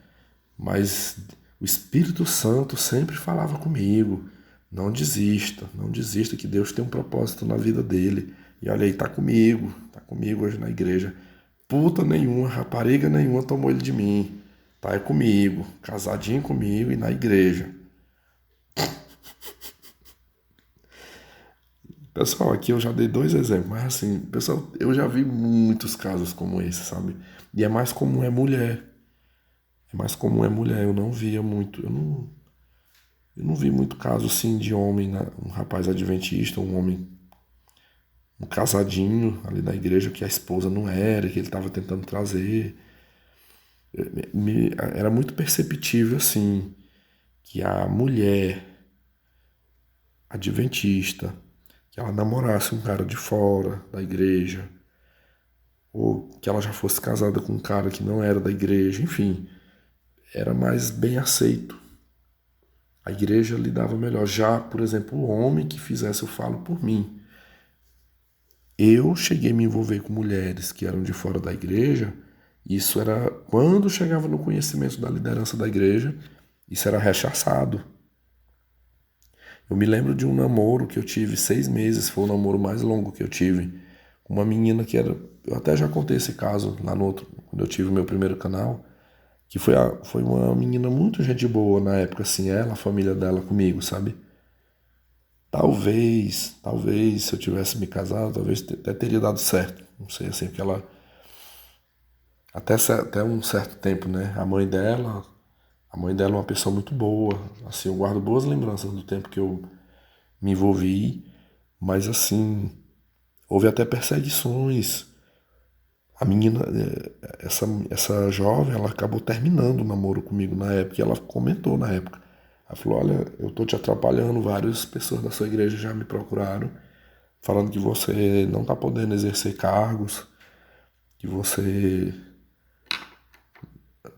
Mas o Espírito Santo sempre falava comigo: não desista, não desista, que Deus tem um propósito na vida dele. E olha aí, tá comigo hoje na igreja. Puta nenhuma, rapariga nenhuma tomou ele de mim. Tá é comigo, casadinho comigo e na igreja. Pessoal, aqui eu já dei dois exemplos, mas assim, pessoal, eu já vi muitos casos como esse, sabe? E é mais comum é mulher. É mais comum é mulher. Eu não via muito, eu não vi muito caso assim de homem, né? Um rapaz adventista, um homem, um casadinho ali na igreja que a esposa não era, que ele estava tentando trazer. Era muito perceptível assim que a mulher adventista, que ela namorasse um cara de fora da igreja, ou que ela já fosse casada com um cara que não era da igreja, enfim, era mais bem aceito. A igreja lidava melhor. Já, por exemplo, o homem que fizesse, eu falo por mim. Eu cheguei a me envolver com mulheres que eram de fora da igreja. Isso era quando chegava no conhecimento da liderança da igreja, isso era rechaçado. Eu me lembro de um namoro que eu tive 6 meses, foi o namoro mais longo que eu tive, com uma menina que era. Eu até já contei esse caso lá no outro, quando eu tive o meu primeiro canal, que foi uma menina muito gente boa na época, assim, ela, a família dela comigo, sabe? Talvez, se eu tivesse me casado, talvez até teria dado certo. Não sei, assim, porque ela, até um certo tempo, né? A mãe dela é uma pessoa muito boa. Assim, eu guardo boas lembranças do tempo que eu me envolvi, mas assim, houve até perseguições. A menina, essa jovem, ela acabou terminando o namoro comigo na época, e ela comentou na época. Ela falou: olha, eu tô te atrapalhando, várias pessoas da sua igreja já me procuraram, falando que você não tá podendo exercer cargos, que você,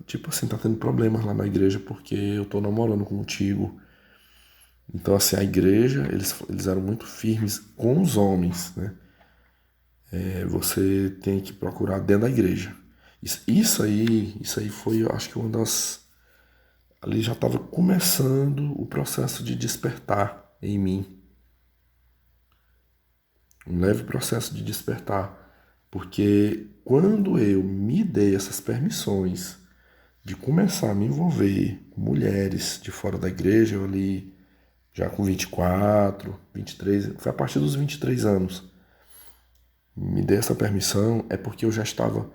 tipo assim, tá tendo problemas lá na igreja porque eu tô namorando contigo. Então, assim, a igreja, eles eram muito firmes com os homens, né? Você tem que procurar dentro da igreja. Isso aí foi, eu acho que uma das. Ali já estava começando o processo de despertar em mim. Um leve processo de despertar. Porque quando eu me dei essas permissões de começar a me envolver com mulheres de fora da igreja, eu ali já com 24, 23, foi a partir dos 23 anos, me dei essa permissão, é porque eu já estava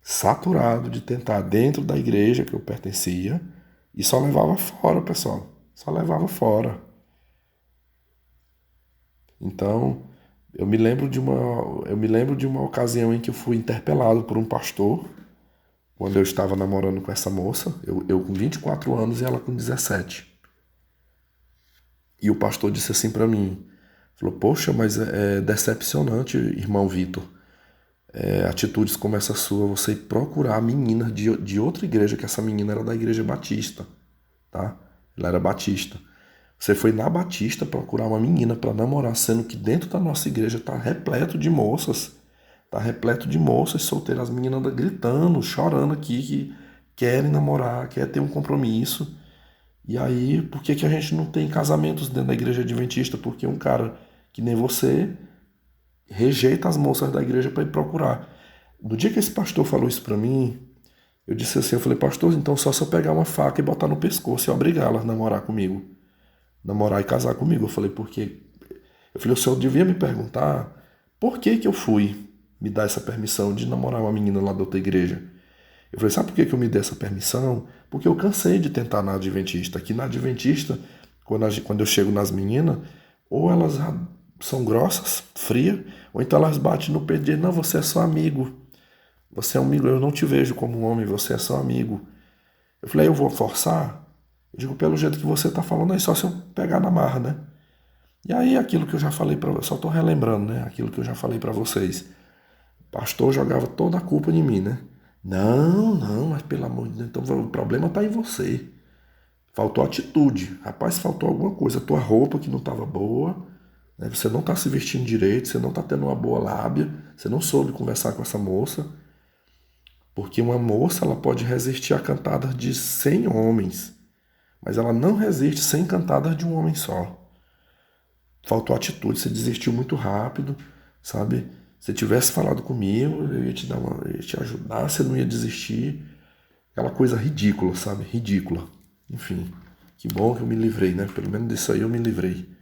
saturado de tentar dentro da igreja que eu pertencia e só levava fora, pessoal. Só levava fora. Então, eu me lembro de uma ocasião em que eu fui interpelado por um pastor, quando eu estava namorando com essa moça, eu com 24 anos e ela com 17. E o pastor disse assim para mim, falou: poxa, mas é decepcionante, irmão Vitor, atitudes como essa sua, você ir procurar a menina de outra igreja, que essa menina era da igreja batista, tá? Ela era batista. Você foi na Batista procurar uma menina para namorar, sendo que dentro da nossa igreja tá repleto de moças. Tá repleto de moças solteiras, as meninas andam gritando, chorando aqui, que querem namorar, querem ter um compromisso. E aí, por que que a gente não tem casamentos dentro da igreja adventista? Porque um cara que nem você rejeita as moças da igreja para ir procurar. No dia que esse pastor falou isso para mim, eu disse assim, eu falei: pastor, então só se eu pegar uma faca e botar no pescoço e obrigá-la a namorar comigo. Namorar e casar comigo. Eu falei, o senhor devia me perguntar por que que eu fui me dar essa permissão de namorar uma menina lá da outra igreja. Eu falei: sabe por que que eu me dei essa permissão? Porque eu cansei de tentar na Adventista. Aqui na Adventista, quando eu chego nas meninas, ou elas são grossas, frias, ou então elas batem no peito e dizem, não, você é só amigo. Você é um amigo, eu não te vejo como um homem, você é só amigo. Eu falei, eu vou forçar? Eu digo, pelo jeito que você tá falando, é só se eu pegar na marra, né? E aí aquilo que eu já falei para vocês, só tô relembrando, né? Aquilo que eu já falei para vocês. O pastor jogava toda a culpa em mim, né? Não, não, mas pelo amor de Deus, então o problema tá em você. Faltou atitude. Rapaz, faltou alguma coisa. A tua roupa que não estava boa, né? Você não está se vestindo direito, você não está tendo uma boa lábia, você não soube conversar com essa moça. Porque uma moça ela pode resistir a cantadas de 100 homens, mas ela não resiste 100 cantadas de um homem só. Faltou atitude, você desistiu muito rápido, sabe? Se tivesse falado comigo, eu ia te dar eu ia te ajudar, você não ia desistir. Aquela coisa ridícula, sabe? Ridícula. Enfim, que bom que eu me livrei, né? Pelo menos disso aí eu me livrei.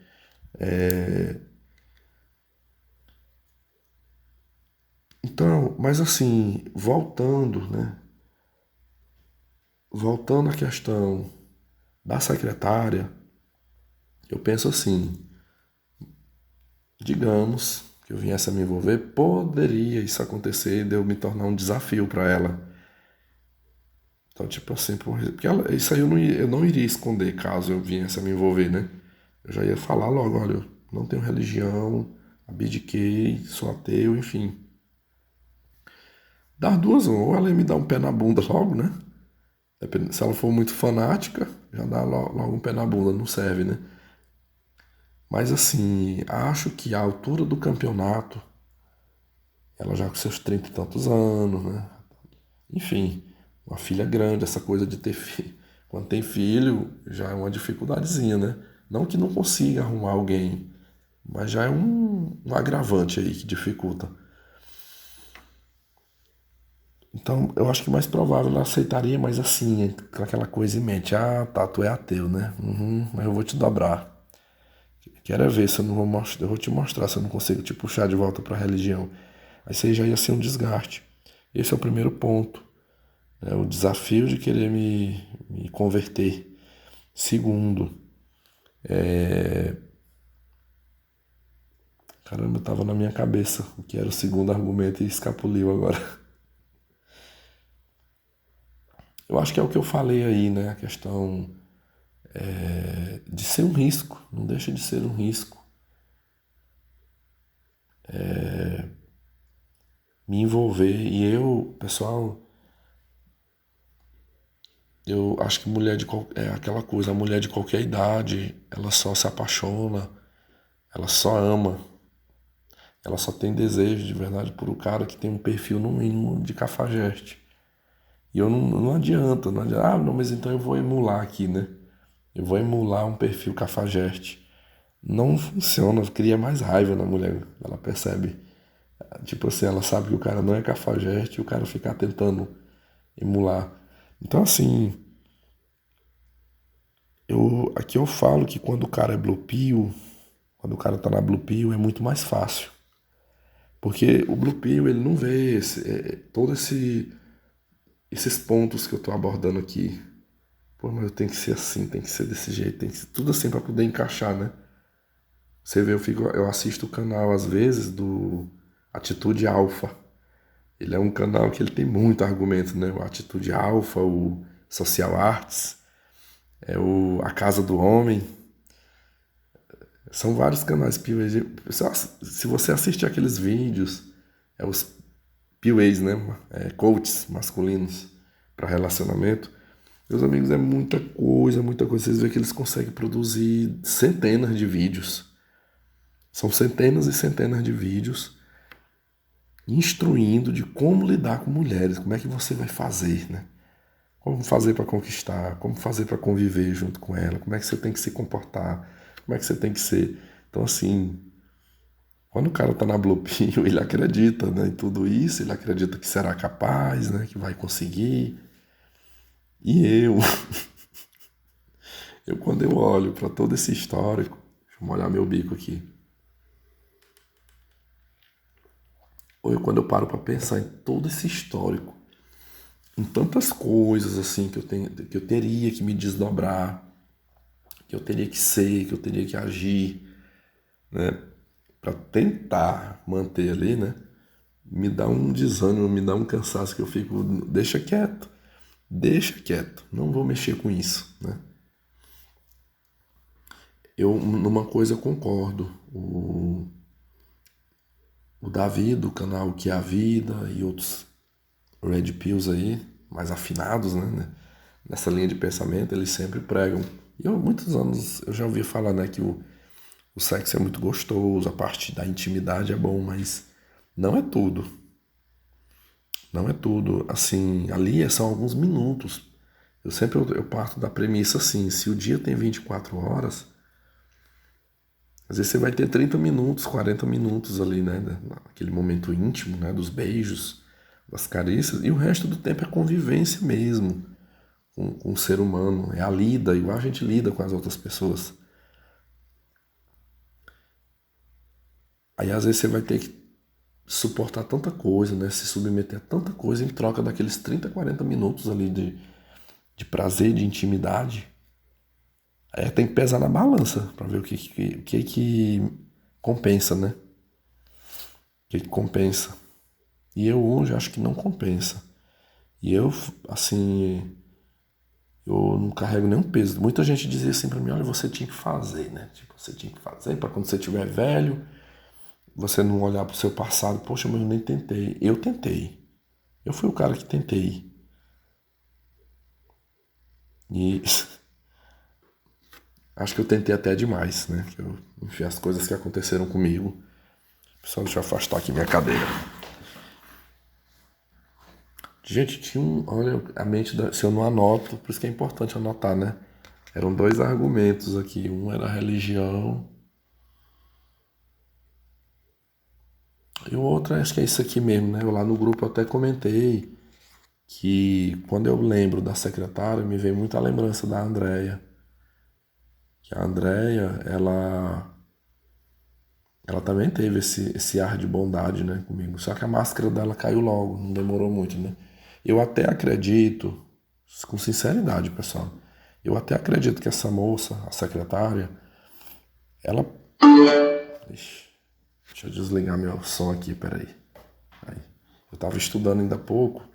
Então, mas assim, voltando, né? Voltando à questão da secretária, eu penso assim, digamos que eu viesse a me envolver, poderia isso acontecer de eu me tornar um desafio para ela. Então, tipo assim, porque isso aí eu não iria esconder caso eu viesse a me envolver, né? Eu já ia falar logo, olha, eu não tenho religião, abdiquei, sou ateu, enfim. Das duas, ou ela ia me dar um pé na bunda logo, né? Se ela for muito fanática, já dá logo um pé na bunda, não serve, né? Mas assim, acho que a altura do campeonato, ela já com seus 30 e tantos anos, né? Enfim, uma filha grande, essa coisa de ter filho. Quando tem filho, já é uma dificuldadezinha, né? Não que não consiga arrumar alguém, mas já é um agravante aí que dificulta. Então, eu acho que mais provável ela aceitaria, mas assim, com aquela coisa em mente. Ah, tá, tu é ateu, né? Uhum, mas eu vou te dobrar. Quero é ver se eu não vou mostrar. Eu vou te mostrar se eu não consigo te puxar de volta para a religião. Aí isso aí já ia ser um desgaste. Esse é o primeiro ponto. Né? O desafio de querer me converter. Segundo, caramba, estava na minha cabeça o que era o segundo argumento e escapuliu agora. Eu acho que é o que eu falei aí, né? A questão de ser um risco. Não deixa de ser um risco. Me envolver. E eu, pessoal, eu acho que mulher é aquela coisa, a mulher de qualquer idade, ela só se apaixona, ela só ama, ela só tem desejo de verdade por um cara que tem um perfil no mínimo de cafajeste. E eu não adianta, não adianta, ah, não, mas então eu vou emular aqui, né? Eu vou emular um perfil cafajeste. Não funciona, cria mais raiva na mulher. Ela percebe, tipo assim, ela sabe que o cara não é cafajeste e o cara fica tentando emular. Então, assim, aqui eu falo que quando o cara é Blue Pill, quando o cara tá na Blue Pill é muito mais fácil. Porque o Blue Pill, ele não vê todos esses pontos que eu tô abordando aqui. Pô, mas eu tenho que ser assim, tem que ser desse jeito, tem que ser tudo assim para poder encaixar, né? Você vê, eu assisto o canal às vezes do Atitude Alpha. Ele é um canal que ele tem muito argumento, né? O Atitude Alpha, o Social Arts, A Casa do Homem. São vários canais PUAs. Se você assistir aqueles vídeos, os PUAs, né? Coaches masculinos para relacionamento. Meus amigos, é muita coisa, muita coisa. Vocês veem que eles conseguem produzir centenas de vídeos. São centenas e centenas de vídeos instruindo de como lidar com mulheres, como é que você vai fazer, né? Como fazer para conquistar, como fazer para conviver junto com ela, como é que você tem que se comportar, como é que você tem que ser. Então, assim, quando o cara tá na Blue Pill, ele acredita, né, em tudo isso, ele acredita que será capaz, né, que vai conseguir. E eu quando eu olho para todo esse histórico, deixa eu molhar meu bico aqui. Ou quando eu paro para pensar em todo esse histórico, em tantas coisas assim que eu teria que me desdobrar, que eu teria que ser, que eu teria que agir, né, para tentar manter ali, né? Me dá um desânimo, me dá um cansaço que eu fico, deixa quieto, não vou mexer com isso, né? Eu, numa coisa eu concordo, o Davi do canal Que é a Vida e outros Red Pills aí, mais afinados, né? Nessa linha de pensamento, eles sempre pregam. E eu, há muitos anos eu já ouvi falar, né, que o sexo é muito gostoso, a parte da intimidade é bom, mas não é tudo. Não é tudo. Assim, ali são alguns minutos. Eu parto da premissa assim, se o dia tem 24 horas, às vezes você vai ter 30 minutos, 40 minutos ali, né? Naquele momento íntimo, né? Dos beijos, das carícias, e o resto do tempo é convivência mesmo com o ser humano. É a lida, igual a gente lida com as outras pessoas. Aí às vezes você vai ter que suportar tanta coisa, né? Se submeter a tanta coisa em troca daqueles 30, 40 minutos ali de prazer, de intimidade. Aí tem que pesar na balança para ver o que compensa, né? O que compensa. E eu hoje acho que não compensa. E eu, assim, eu não carrego nenhum peso. Muita gente dizia assim pra mim, olha, você tinha que fazer, né? Tipo, você tinha que fazer para quando você estiver velho, você não olhar pro seu passado, poxa, mas eu nem tentei. Eu tentei. Eu fui o cara que tentei. E acho que eu tentei até demais, né? Enfim, as coisas que aconteceram comigo. Pessoal, deixa eu afastar aqui minha cadeira. Gente, tinha um. Olha, a mente. Se eu não anoto, por isso que é importante anotar, né? Eram dois argumentos aqui. Um era a religião. E o outro, acho que é isso aqui mesmo, né? Eu lá no grupo eu até comentei que quando eu lembro da secretária, me vem muita lembrança da Andréia. Que a Andréia, ela também teve esse ar de bondade, né, comigo. Só que a máscara dela caiu logo, não demorou muito, né? Eu até acredito, com sinceridade, pessoal, eu até acredito que essa moça, a secretária, ela... Ixi, deixa eu desligar meu som aqui, peraí. Aí. Eu tava estudando ainda há pouco.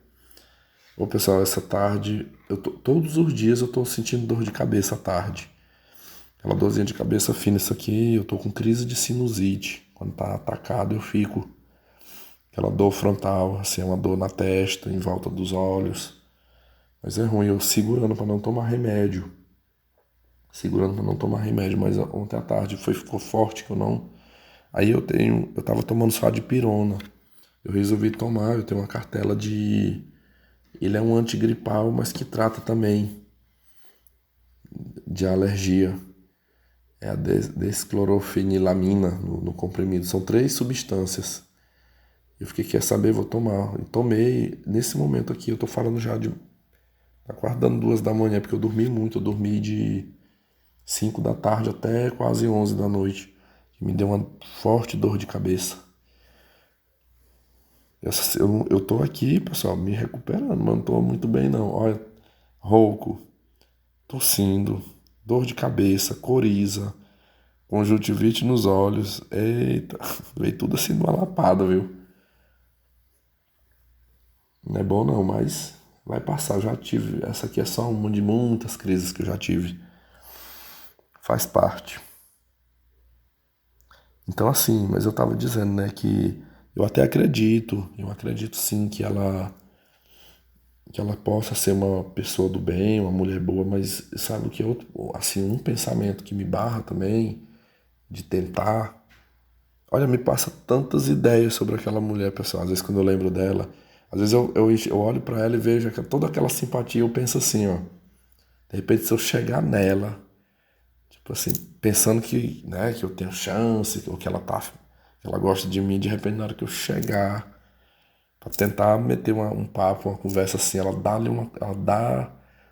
Ô, pessoal, essa tarde, todos os dias eu tô sentindo dor de cabeça à tarde. Aquela dorzinha de cabeça fina, isso aqui, eu tô com crise de sinusite. Quando tá atacado eu fico. Aquela dor frontal, assim, uma dor na testa, em volta dos olhos. Mas é ruim, eu segurando para não tomar remédio. Segurando para não tomar remédio, mas ontem à tarde ficou forte que eu não. Aí eu tava tomando só de pirona. Eu resolvi tomar, eu tenho uma cartela de. Ele é um antigripal, mas que trata também de alergia. É a desclorofenilamina no comprimido. São 3 substâncias. Eu fiquei, quer saber, vou tomar. E tomei, nesse momento aqui, eu tô falando já de. Tá quase dando 2 da manhã, porque eu dormi muito. Eu dormi de 5 da tarde até quase 11 da noite. Que me deu uma forte dor de cabeça. Eu tô aqui, pessoal, me recuperando, mas não tô muito bem não. Olha, rouco, tossindo, dor de cabeça, coriza, conjuntivite nos olhos. Eita, veio tudo assim de uma lapada, viu? Não é bom não, mas vai passar. Eu já tive. Essa aqui é só uma de muitas crises que eu já tive. Faz parte. Então assim, mas eu tava dizendo, né, que eu acredito sim que ela possa ser uma pessoa do bem, uma mulher boa, mas sabe o que é outro, assim, um pensamento que me barra também de tentar. Olha, me passa tantas ideias sobre aquela mulher, pessoal. Às vezes quando eu lembro dela, às vezes eu olho pra ela e vejo toda aquela simpatia, eu penso assim, ó, de repente se eu chegar nela, tipo assim, pensando que, né, que eu tenho chance, ou que ela gosta de mim, de repente na hora que eu chegar pra tentar meter um papo, uma conversa assim, ela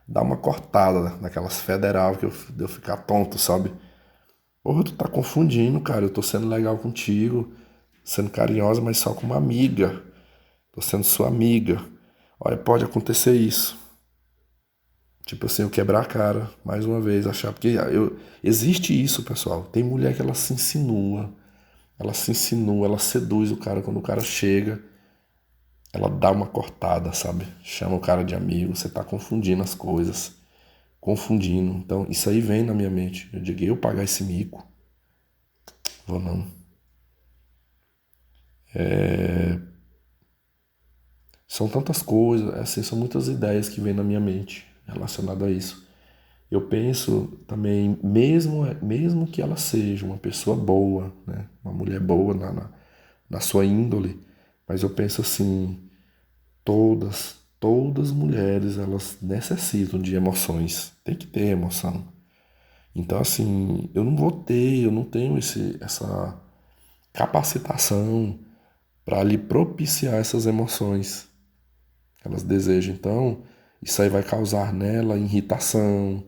dá uma cortada naquelas federal de eu ficar tonto, sabe? Porra, tu tá confundindo, cara. Eu tô sendo legal contigo, sendo carinhosa, mas só como amiga. Tô sendo sua amiga. Olha, pode acontecer isso. Tipo assim, eu quebrar a cara, mais uma vez, achar. Porque existe isso, pessoal. Tem mulher que ela se insinua, ela seduz o cara. Quando o cara chega, ela dá uma cortada, sabe? Chama o cara de amigo, você tá confundindo as coisas. Confundindo. Então, isso aí vem na minha mente. Eu digo, eu pagar esse mico? Vou não. São tantas coisas, assim, são muitas ideias que vêm na minha mente relacionadas a isso. Eu penso também, mesmo que ela seja uma pessoa boa, né? Uma mulher boa na sua índole, mas eu penso assim, todas mulheres, elas necessitam de emoções, tem que ter emoção. Então, assim, eu não tenho essa capacitação para lhe propiciar essas emoções que elas desejam. Então, isso aí vai causar nela irritação,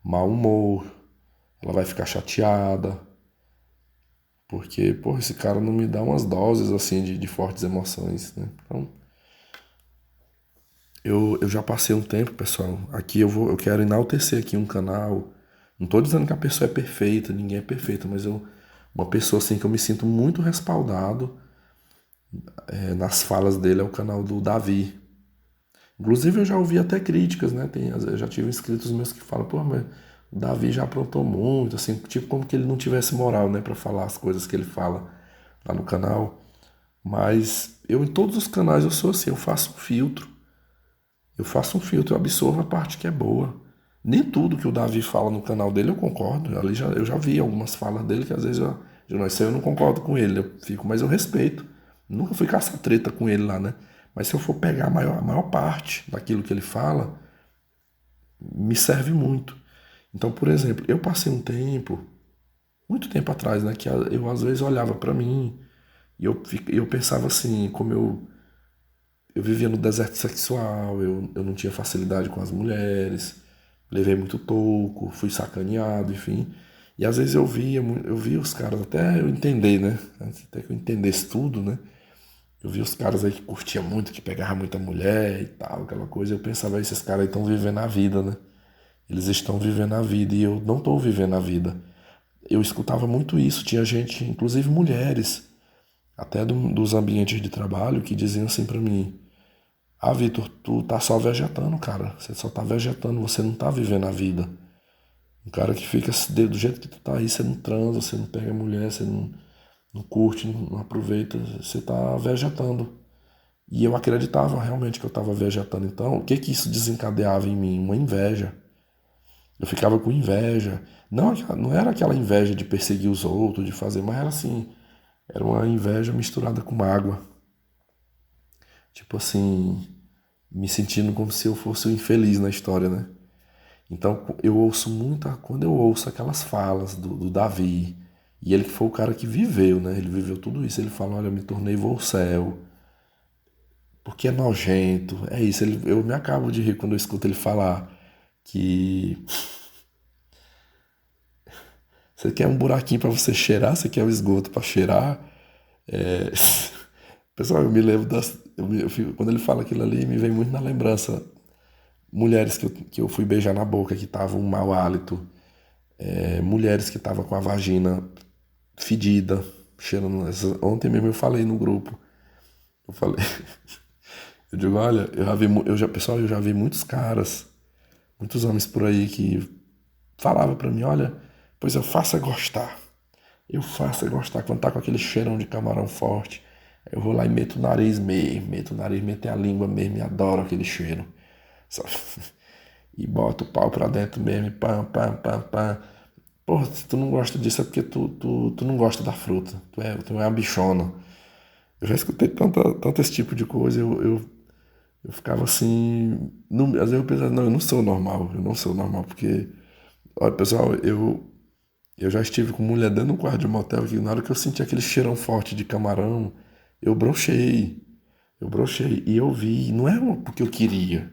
mau humor, ela vai ficar chateada, porque, pô, esse cara não me dá umas doses assim de fortes emoções, né? Então, eu já passei um tempo, pessoal. Aqui eu quero enaltecer aqui um canal. Não tô dizendo que a pessoa é perfeita, ninguém é perfeito, mas uma pessoa assim que eu me sinto muito respaldado nas falas dele é o canal do Davi. Inclusive eu já ouvi até críticas, né? Eu já tive inscritos meus que falam, pô, mas o Davi já aprontou muito, assim, tipo como que ele não tivesse moral, né, para falar as coisas que ele fala lá no canal. Mas eu em todos os canais eu sou assim, eu faço um filtro. Eu faço um filtro, eu absorvo a parte que é boa. Nem tudo que o Davi fala no canal dele eu concordo. Eu já vi algumas falas dele que às vezes não, isso aí eu não concordo com ele, eu fico, mas eu respeito. Nunca fui caçar treta com ele lá, né? Mas se eu for pegar a maior parte daquilo que ele fala, me serve muito. Então, por exemplo, eu passei um tempo, muito tempo atrás, né, que eu às vezes olhava pra mim e eu pensava assim, como eu vivia no deserto sexual, eu não tinha facilidade com as mulheres, levei muito toco, fui sacaneado, enfim. E às vezes eu via os caras, até eu entender, né? Até que eu entendesse tudo, né? Eu vi os caras aí que curtiam muito, que pegavam muita mulher e tal, aquela coisa. Eu pensava, esses caras aí estão vivendo a vida, né? Eles estão vivendo a vida e eu não estou vivendo a vida. Eu escutava muito isso, tinha gente, inclusive mulheres, até dos ambientes de trabalho, que diziam assim pra mim: ah, Vitor, tu tá só vegetando, cara. Você só tá vegetando, você não tá vivendo a vida. Um cara que fica do jeito que tu tá aí, você não transa, você não pega mulher, você não curte, não aproveita, você tá vegetando. E eu acreditava realmente que eu tava vegetando. Então, o que que isso desencadeava em mim? Uma inveja. Eu ficava com inveja. Não era aquela inveja de perseguir os outros, de fazer, mas era assim, era uma inveja misturada com mágoa. Tipo assim, me sentindo como se eu fosse o infeliz na história, né? Então eu ouço quando eu ouço aquelas falas do Davi, e ele que foi o cara que viveu, né? Ele viveu tudo isso. Ele fala, olha, me tornei céu, porque é nojento. É isso, eu me acabo de rir quando eu escuto ele falar que você quer um buraquinho para você cheirar, você quer o esgoto para cheirar. É... Pessoal, eu me lembro quando ele fala aquilo ali, me vem muito na lembrança mulheres que eu fui beijar na boca, que estavam um mau hálito, mulheres que estavam com a vagina fedida, cheirando. Ontem mesmo eu falei no grupo, eu falei, eu digo, olha, pessoal, eu já vi muitos caras, muitos homens por aí que falavam pra mim, olha, pois eu faço é gostar, eu faço é gostar, quando tá com aquele cheirão de camarão forte, eu vou lá e meto o nariz mesmo, meto a língua mesmo e adoro aquele cheiro. Só- E bota o pau pra dentro mesmo, e pam, pam, pam, pam. Porra, se tu não gosta disso é porque tu não gosta da fruta. Tu é uma bichona. Eu já escutei tanto esse tipo de coisa, eu ficava assim. Não, às vezes eu pensava, não, eu não sou normal, eu não sou normal, porque, olha, pessoal, eu já estive com mulher dentro de um quarto de motel que na hora que eu senti aquele cheirão forte de camarão, eu brochei. Eu brochei. E eu vi, não é porque eu queria.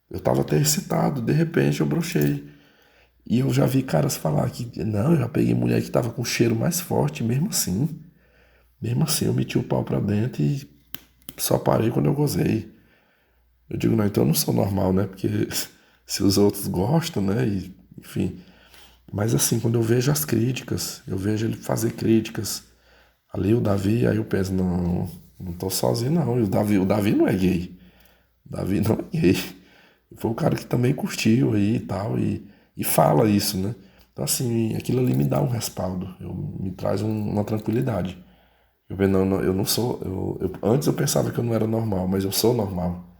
Eu tava até excitado, de repente eu brochei. E eu já vi caras falar que, não, eu já peguei mulher que tava com cheiro mais forte, mesmo assim. Mesmo assim, eu meti o pau pra dentro e só parei quando eu gozei. Eu digo, não, então eu não sou normal, né? Porque se os outros gostam, né? E, enfim. Mas assim, quando eu vejo as críticas, eu vejo ele fazer críticas. Ali o Davi, aí eu penso, não, não tô sozinho não. E o Davi não é gay. O Davi não é gay. Foi o cara que também curtiu aí e tal, e fala isso, né? Então assim, aquilo ali me dá um respaldo, me traz uma tranquilidade. Eu, não, não, eu não sou. Antes eu pensava que eu não era normal, mas eu sou normal.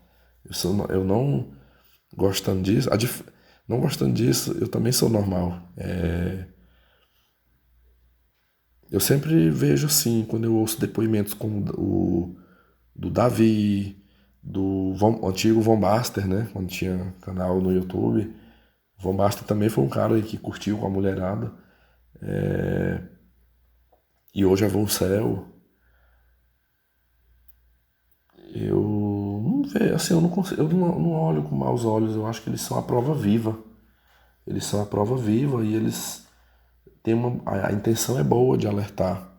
Eu não gostando disso. Não gostando disso, eu também sou normal. Eu sempre vejo assim, quando eu ouço depoimentos como do Davi, do antigo Von Baster, né? Quando tinha canal no YouTube. Von Baster também foi um cara aí que curtiu com a mulherada. E hoje é Von Cell. Eu não vejo, assim, eu não consigo, eu não olho com maus olhos. Eu acho que eles são a prova viva. Eles são a prova viva e eles têm a intenção é boa de alertar.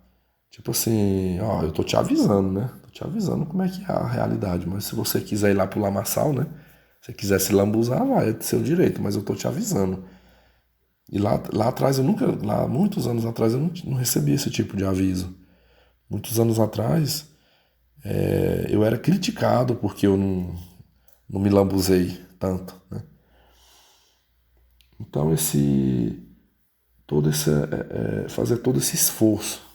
Tipo assim, ó, eu tô te avisando, né? Tô te avisando como é que é a realidade. Mas se você quiser ir lá pro lamaçal, né? Se você quiser se lambuzar, vai, é do seu direito, mas eu tô te avisando. E lá atrás eu nunca, lá muitos anos atrás eu não recebi esse tipo de aviso. Muitos anos atrás eu era criticado porque eu não me lambuzei tanto, né? Então fazer todo esse esforço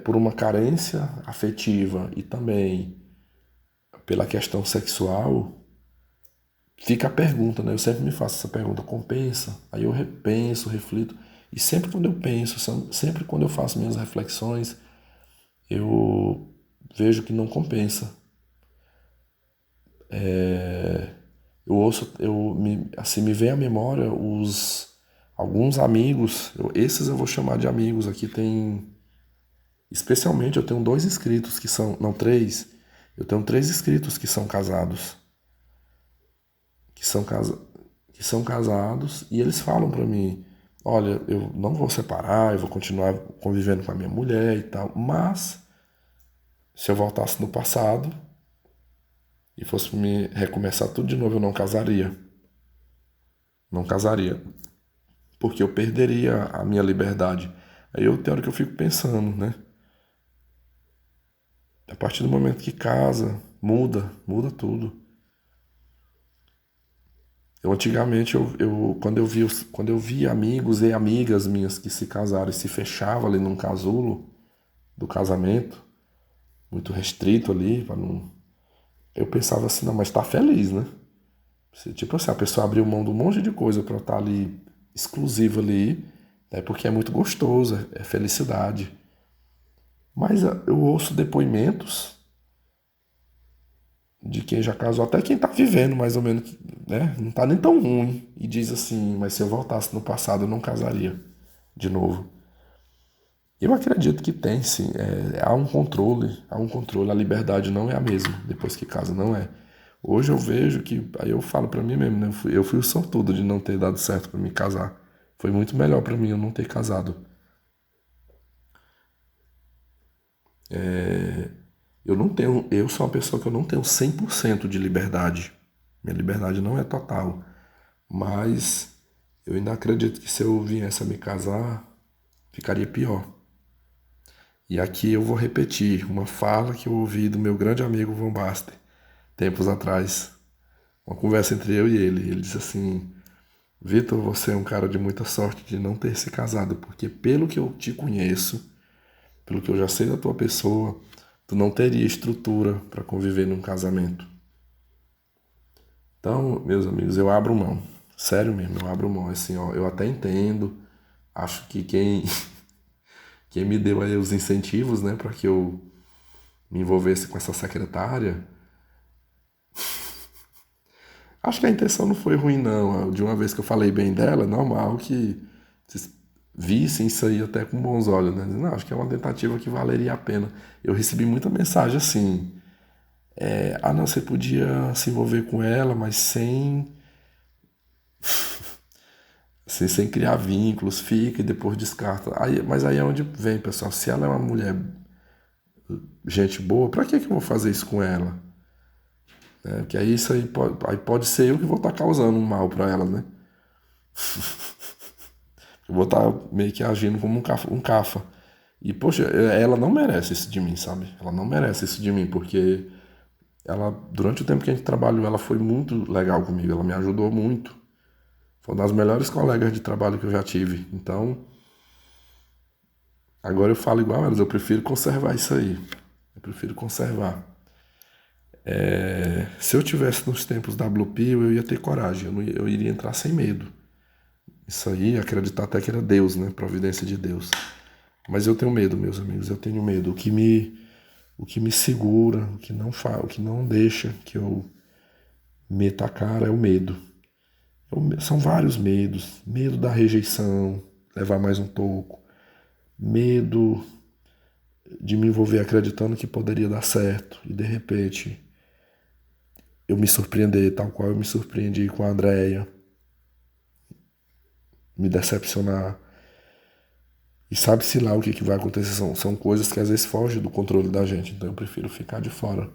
por uma carência afetiva e também pela questão sexual, fica a pergunta, né? Eu sempre me faço essa pergunta, compensa? Aí eu repenso, reflito, e sempre quando eu penso, sempre quando eu faço minhas reflexões, eu vejo que não compensa. Eu ouço, assim, me vem à memória alguns amigos, esses eu vou chamar de amigos, aqui tem, especialmente eu tenho dois inscritos que são, não, três, eu tenho três inscritos que são casados, que são, casa, que são casados, e eles falam pra mim, olha, eu não vou separar, eu vou continuar convivendo com a minha mulher e tal, mas se eu voltasse no passado e fosse me recomeçar tudo de novo, eu não casaria. Não casaria. Porque eu perderia a minha liberdade. Aí eu tenho hora que eu fico pensando, né? A partir do momento que casa, muda tudo. Eu antigamente, quando eu vi amigos e amigas minhas que se casaram e se fechavam ali num casulo do casamento, muito restrito ali, para não. Eu pensava assim, não, mas tá feliz, né? Tipo assim, a pessoa abriu mão de um monte de coisa para estar ali exclusiva ali, é porque é muito gostoso, é felicidade. Mas eu ouço depoimentos de quem já casou, até quem tá vivendo mais ou menos, né? Não tá nem tão ruim. E diz assim, mas se eu voltasse no passado eu não casaria de novo. Eu acredito que tem, sim. Há um controle, a liberdade não é a mesma depois que casa, não é. Hoje eu vejo que, aí eu falo pra mim mesmo, né? Eu fui o sortudo de não ter dado certo pra me casar. Foi muito melhor pra mim eu não ter casado. Eu sou uma pessoa que eu não tenho 100% de liberdade. Minha liberdade não é total. Mas eu ainda acredito que se eu viesse a me casar, ficaria pior. E aqui eu vou repetir uma fala que eu ouvi do meu grande amigo Von Baster, tempos atrás. Uma conversa entre eu e ele. Ele disse assim: Vitor, você é um cara de muita sorte de não ter se casado, porque pelo que eu te conheço, pelo que eu já sei da tua pessoa, tu não teria estrutura para conviver num casamento. Então, meus amigos, eu abro mão. Sério mesmo, eu abro mão. Assim, ó, eu até entendo. Acho que quem me deu aí os incentivos, né, para que eu me envolvesse com essa secretária, acho que a intenção não foi ruim, não. De uma vez que eu falei bem dela, é normal que vocês vissem isso aí até com bons olhos, né? Não, acho que é uma tentativa que valeria a pena. Eu recebi muita mensagem assim: não, você podia se envolver com ela, mas sem criar vínculos, fica e depois descarta. Mas aí é onde vem, pessoal. Se ela é uma mulher gente boa, pra que eu vou fazer isso com ela? Que aí isso aí pode ser eu que vou estar causando um mal pra ela, né? Eu vou estar meio que agindo como um cafa. E, poxa, ela não merece isso de mim, sabe? Ela não merece isso de mim, porque ela, durante o tempo que a gente trabalhou, ela foi muito legal comigo, ela me ajudou muito. Foi uma das melhores colegas de trabalho que eu já tive. Então, agora eu falo igual elas, eu prefiro conservar isso aí. Eu prefiro conservar. Se eu tivesse nos tempos da Blue Pill, eu ia ter coragem, eu iria entrar sem medo. Isso aí, acreditar até que era Deus, né? Providência de Deus. Mas eu tenho medo, meus amigos, eu tenho medo. O que me segura, o que não deixa que eu meta a cara é o medo. São vários medos. Medo da rejeição, levar mais um toco. Medo de me envolver acreditando que poderia dar certo e de repente eu me surpreender tal qual eu me surpreendi com a Andrea, me decepcionar. E sabe-se lá o que vai acontecer. São coisas que às vezes fogem do controle da gente. Então eu prefiro ficar de fora.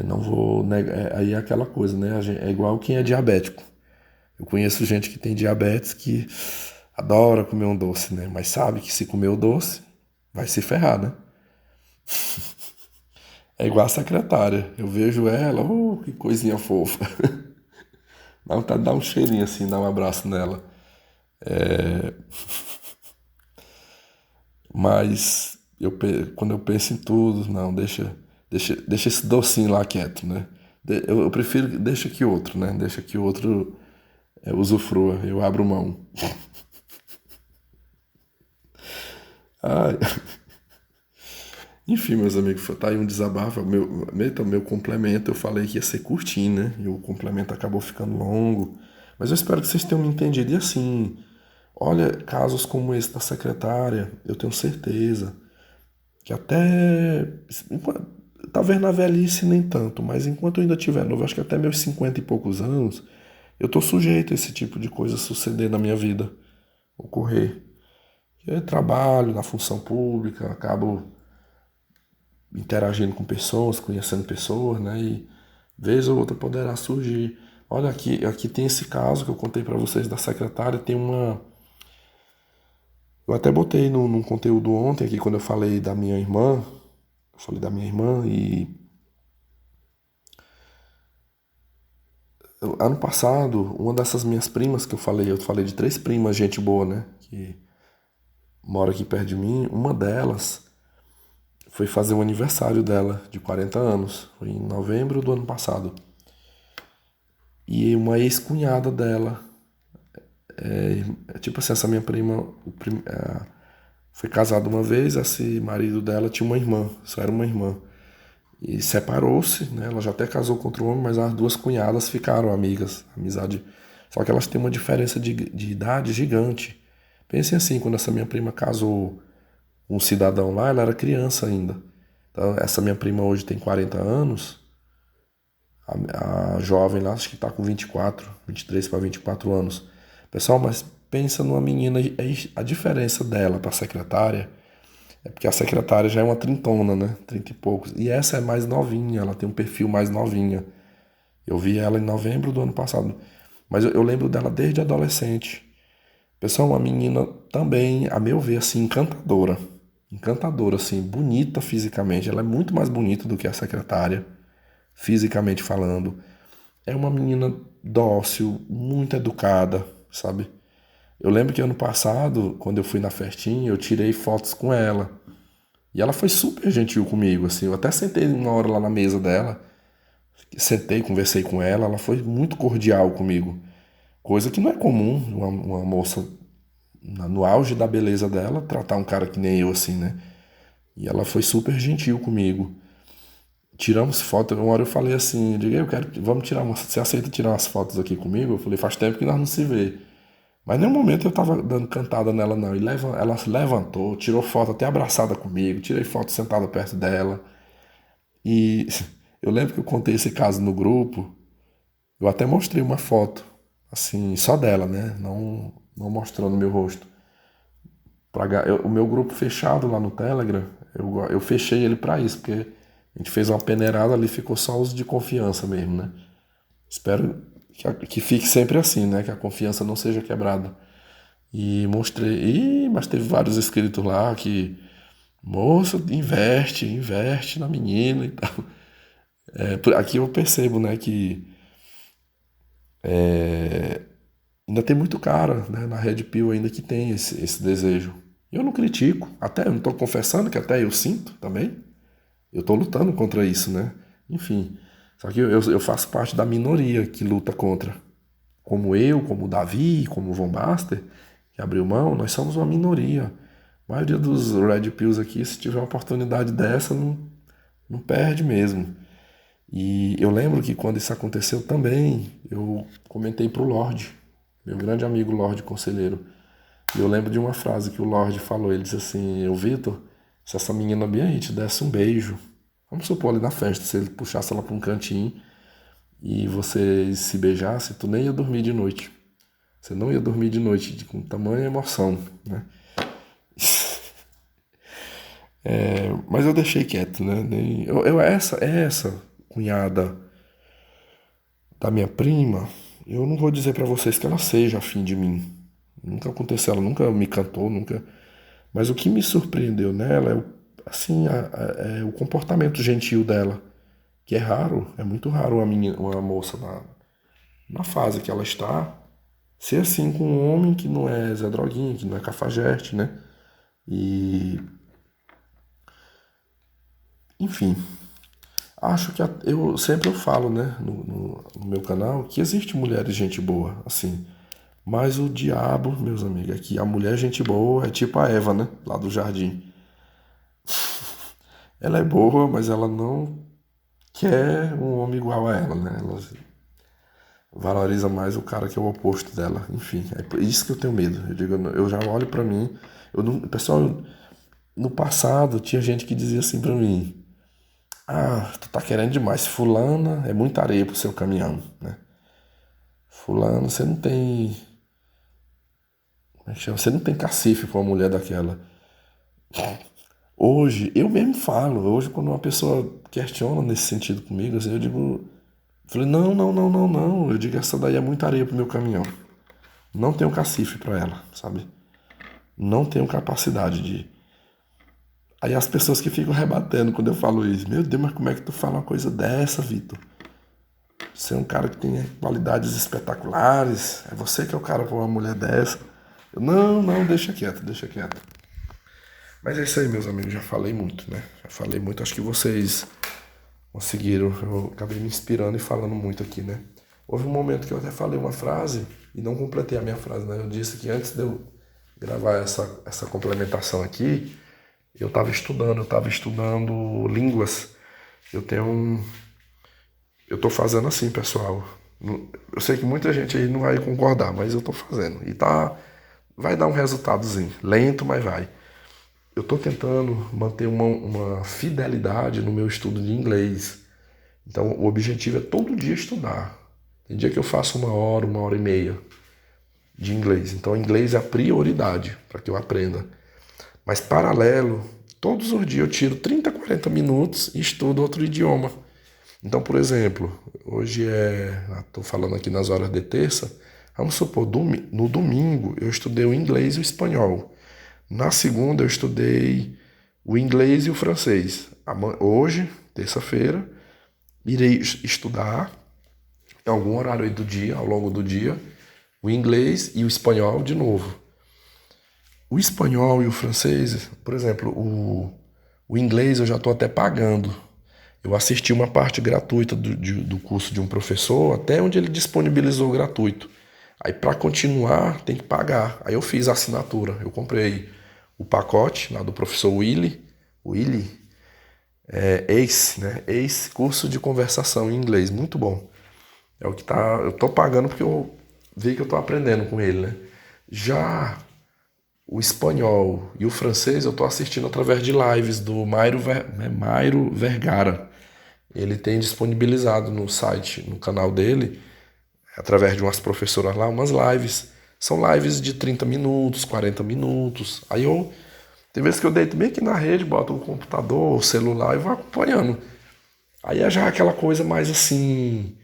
Não vou negar. Aí é aquela coisa, né? É igual quem é diabético. Eu conheço gente que tem diabetes que adora comer um doce, né? Mas sabe que se comer o doce, vai se ferrar, né? É igual a secretária. Eu vejo ela, que coisinha fofa. Dá vontade de dar um cheirinho assim, dar um abraço nela. Mas quando eu penso em tudo, não, deixa esse docinho lá quieto, né? Eu prefiro, deixa que outro, né? Deixa que o outro usufrua, eu abro mão. Ai. Enfim, meus amigos, tá aí um desabafo. Meu complemento, eu falei que ia ser curtinho, né? E o complemento acabou ficando longo. Mas eu espero que vocês tenham me entendido. E assim, olha, casos como esse da secretária, eu tenho certeza que até. Talvez na velhice nem tanto, mas enquanto eu ainda estiver novo, acho que até meus 50 e poucos anos, eu tô sujeito a esse tipo de coisa suceder na minha vida, ocorrer. Eu trabalho na função pública, acabo interagindo com pessoas, conhecendo pessoas, né? E vez ou outra poderá surgir. Olha aqui tem esse caso que eu contei para vocês da secretária, tem uma. Eu até botei num conteúdo ontem aqui quando eu falei da minha irmã. Eu falei da minha irmã e ano passado, uma dessas minhas primas que eu falei de 3 primas, gente boa, né? Que mora aqui perto de mim. Uma delas foi fazer o aniversário dela, de 40 anos. Foi em novembro do ano passado. E uma ex-cunhada dela, tipo assim, essa minha prima foi casada uma vez, esse marido dela tinha uma irmã, só era uma irmã. E separou-se, né? Ela já até casou com outro homem, mas as duas cunhadas ficaram amigas, amizade. Só que elas têm uma diferença de idade gigante. Pensem assim, quando essa minha prima casou com um cidadão lá, ela era criança ainda. Então, essa minha prima hoje tem 40 anos, a jovem lá acho que tá com 24, 23 para 24 anos. Pessoal, mas pensa numa menina, a diferença dela para a secretária é porque a secretária já é uma trintona, né? 30 e poucos. E essa é mais novinha, ela tem um perfil mais novinha. Eu vi ela em novembro do ano passado. Mas eu lembro dela desde adolescente. Pessoal, uma menina também, a meu ver, assim, encantadora. Encantadora, assim, bonita fisicamente. Ela é muito mais bonita do que a secretária, fisicamente falando. É uma menina dócil, muito educada, sabe? Eu lembro que ano passado, quando eu fui na festinha, eu tirei fotos com ela. E ela foi super gentil comigo, assim. Eu até sentei uma hora lá na mesa dela, sentei, conversei com ela, ela foi muito cordial comigo. Coisa que não é comum uma moça no auge da beleza dela tratar um cara que nem eu assim, né? E ela foi super gentil comigo. Tiramos foto, uma hora eu falei assim, eu digo, vamos tirar você aceita tirar umas fotos aqui comigo? Eu falei, faz tempo que nós não se vê. Mas em nenhum momento eu tava dando cantada nela, não. Ela se levantou, tirou foto até abraçada comigo, tirei foto sentada perto dela. E eu lembro que eu contei esse caso no grupo, eu até mostrei uma foto, assim, só dela, né? Não mostrando meu rosto. O meu grupo fechado lá no Telegram Eu fechei ele pra isso, porque a gente fez uma peneirada ali, ficou só os de confiança mesmo, né? Espero que fique sempre assim, né? Que a confiança não seja quebrada. E mostrei, mas teve vários inscritos lá que, moça, investe na menina e tal. Aqui eu percebo, né, que ainda tem muito cara, né, na Red Pill ainda que tem esse desejo. Eu não critico, até eu não estou confessando que até eu sinto também. Eu estou lutando contra isso, né? Enfim, só que eu faço parte da minoria que luta contra. Como o Davi, como o Von Baster, que abriu mão, nós somos uma minoria. A maioria dos Red Pills aqui, se tiver uma oportunidade dessa, não perde mesmo. E eu lembro que quando isso aconteceu também, eu comentei pro Lorde, meu grande amigo Lorde Conselheiro. E eu lembro de uma frase que o Lorde falou, ele disse assim, eu, Vitor, se essa menina bem aí te desse um beijo, vamos supor ali na festa, se ele puxasse ela para um cantinho e vocês se beijassem, tu nem ia dormir de noite. Você não ia dormir de noite com tamanha emoção, né? Mas eu deixei quieto, né? Essa cunhada da minha prima, eu não vou dizer pra vocês que ela seja afim de mim. Nunca aconteceu, ela nunca me cantou, nunca. Mas o que me surpreendeu nela é assim, é o comportamento gentil dela, que é raro, é muito raro uma moça na fase que ela está ser assim com um homem que não é Zé Droguinha, que não é cafajeste, né? E, enfim, acho que eu sempre falo, né, no meu canal, que existe mulheres gente boa, assim. Mas o diabo, meus amigos, é que a mulher gente boa é tipo a Eva, né, lá do jardim. Ela é boa, mas ela não quer um homem igual a ela, né? Ela valoriza mais o cara que é o oposto dela. Enfim, é por isso que eu tenho medo. Eu digo, eu já olho pra mim, pessoal, no passado tinha gente que dizia assim pra mim: "Ah, tu tá querendo demais, fulana é muita areia pro seu caminhão, né? Fulano, você não tem, como é que chama? Você não tem cacife com uma mulher daquela." Hoje, eu mesmo falo, hoje quando uma pessoa questiona nesse sentido comigo, assim, eu digo, falei, não, eu digo, essa daí é muita areia pro meu caminhão. Não tenho cacife pra ela, sabe? Não tenho capacidade de. Aí as pessoas que ficam rebatendo quando eu falo isso, meu Deus, mas como é que tu fala uma coisa dessa, Vitor? Você é um cara que tem qualidades espetaculares, é você que é o cara pra uma mulher dessa. Eu, não, deixa quieto, deixa quieto. Mas é isso aí, meus amigos, já falei muito, né? Já falei muito, acho que vocês conseguiram. Eu acabei me inspirando e falando muito aqui, né? Houve um momento que eu até falei uma frase e não completei a minha frase, né? Eu disse que antes de eu gravar essa complementação aqui, eu estava estudando línguas. Eu tô fazendo assim, pessoal. Eu sei que muita gente aí não vai concordar, mas eu tô fazendo. Vai dar um resultadozinho. Lento, mas vai. Eu tô tentando manter uma fidelidade no meu estudo de inglês. Então, o objetivo é todo dia estudar. Tem dia que eu faço 1 hora e meia de inglês. Então, inglês é a prioridade para que eu aprenda. Mas, paralelo, todos os dias eu tiro 30, 40 minutos e estudo outro idioma. Então, por exemplo, hoje estou falando aqui nas horas de terça, vamos supor, no domingo eu estudei o inglês e o espanhol. Na segunda eu estudei o inglês e o francês. Hoje, terça-feira, irei estudar em algum horário aí do dia, ao longo do dia, o inglês e o espanhol de novo. O espanhol e o francês, por exemplo, o inglês eu já estou até pagando. Eu assisti uma parte gratuita do curso de um professor, até onde ele disponibilizou gratuito. Aí para continuar tem que pagar. Aí eu fiz a assinatura. Eu comprei o pacote lá do professor Willy, ACE, né? ACE, curso de conversação em inglês, muito bom. É o que tá, eu tô pagando porque eu vi que eu tô aprendendo com ele, né? Já o espanhol e o francês eu tô assistindo através de lives do Mairo Vergara. Ele tem disponibilizado no site, no canal dele, através de umas professoras lá, umas lives. São lives de 30 minutos, 40 minutos. Aí eu Tem vezes que eu deito bem aqui na rede, boto o computador, o celular e vou acompanhando. Aí é já aquela coisa mais assim,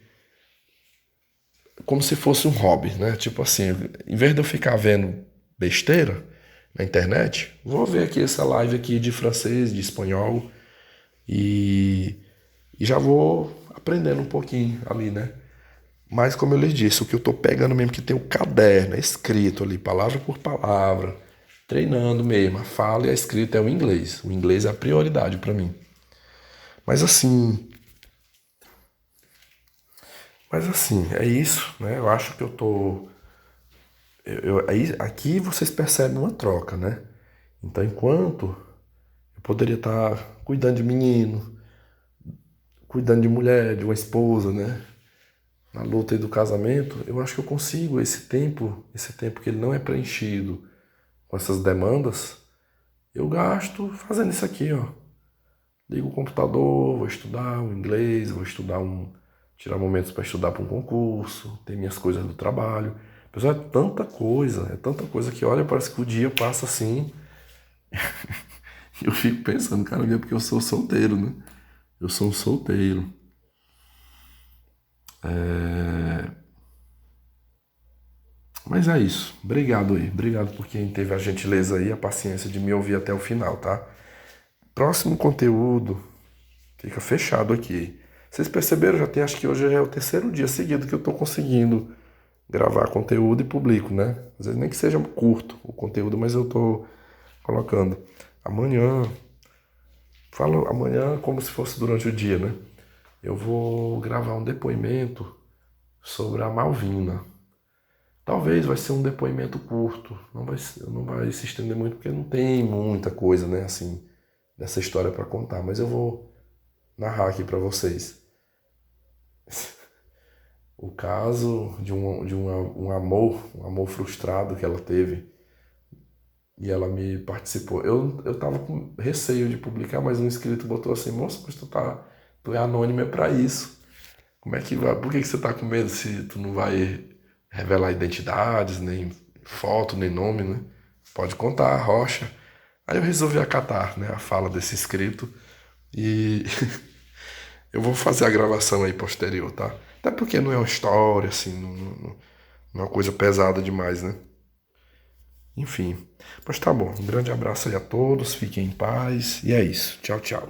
como se fosse um hobby, né? Tipo assim, em vez de eu ficar vendo besteira na internet, vou ver aqui essa live aqui de francês, de espanhol e, e já vou aprendendo um pouquinho ali, né? Mas como eu lhes disse, o que eu tô pegando mesmo que tem o caderno, é escrito ali, palavra por palavra, treinando mesmo, a fala e a escrita é o inglês. O inglês é a prioridade para mim. Mas assim, é isso, né? Eu acho que eu tô. Aqui vocês percebem uma troca, né? Então, enquanto eu poderia estar cuidando de menino, cuidando de mulher, de uma esposa, né? Na luta aí do casamento, eu acho que eu consigo esse tempo que ele não é preenchido com essas demandas, eu gasto fazendo isso aqui, ó. Ligo o computador, vou estudar um inglês, tirar momentos para estudar para um concurso, tem minhas coisas do trabalho. Pessoal, é tanta coisa que olha, parece que o dia passa assim. E eu fico pensando, cara, é porque eu sou solteiro, né? Eu sou um solteiro. Mas é isso. Obrigado aí. Obrigado por quem teve a gentileza aí, a paciência de me ouvir até o final, tá? Próximo conteúdo fica fechado aqui. Vocês perceberam? Já tem, acho que hoje é o terceiro dia seguido que eu tô conseguindo gravar conteúdo e publico, né? Às vezes nem que seja curto o conteúdo, mas eu tô colocando. Amanhã, falo amanhã como se fosse durante o dia, né? Eu vou gravar um depoimento sobre a Malvina. Talvez vai ser um depoimento curto, não vai se estender muito porque não tem muita coisa, né, assim, dessa história para contar, mas eu vou narrar aqui para vocês. O caso um amor frustrado que ela teve e ela me participou. Eu tava com receio de publicar, mas um inscrito botou assim, moça, mas tu é anônima para isso. Como é que vai? Por que você tá com medo se tu não vai revelar identidades, nem foto, nem nome, né? Pode contar, rocha. Aí eu resolvi acatar, né, a fala desse inscrito e eu vou fazer a gravação aí posterior, tá? Até porque não é uma história, assim, não é uma coisa pesada demais, né? Enfim. Mas tá bom. Um grande abraço aí a todos, fiquem em paz e é isso. Tchau, tchau.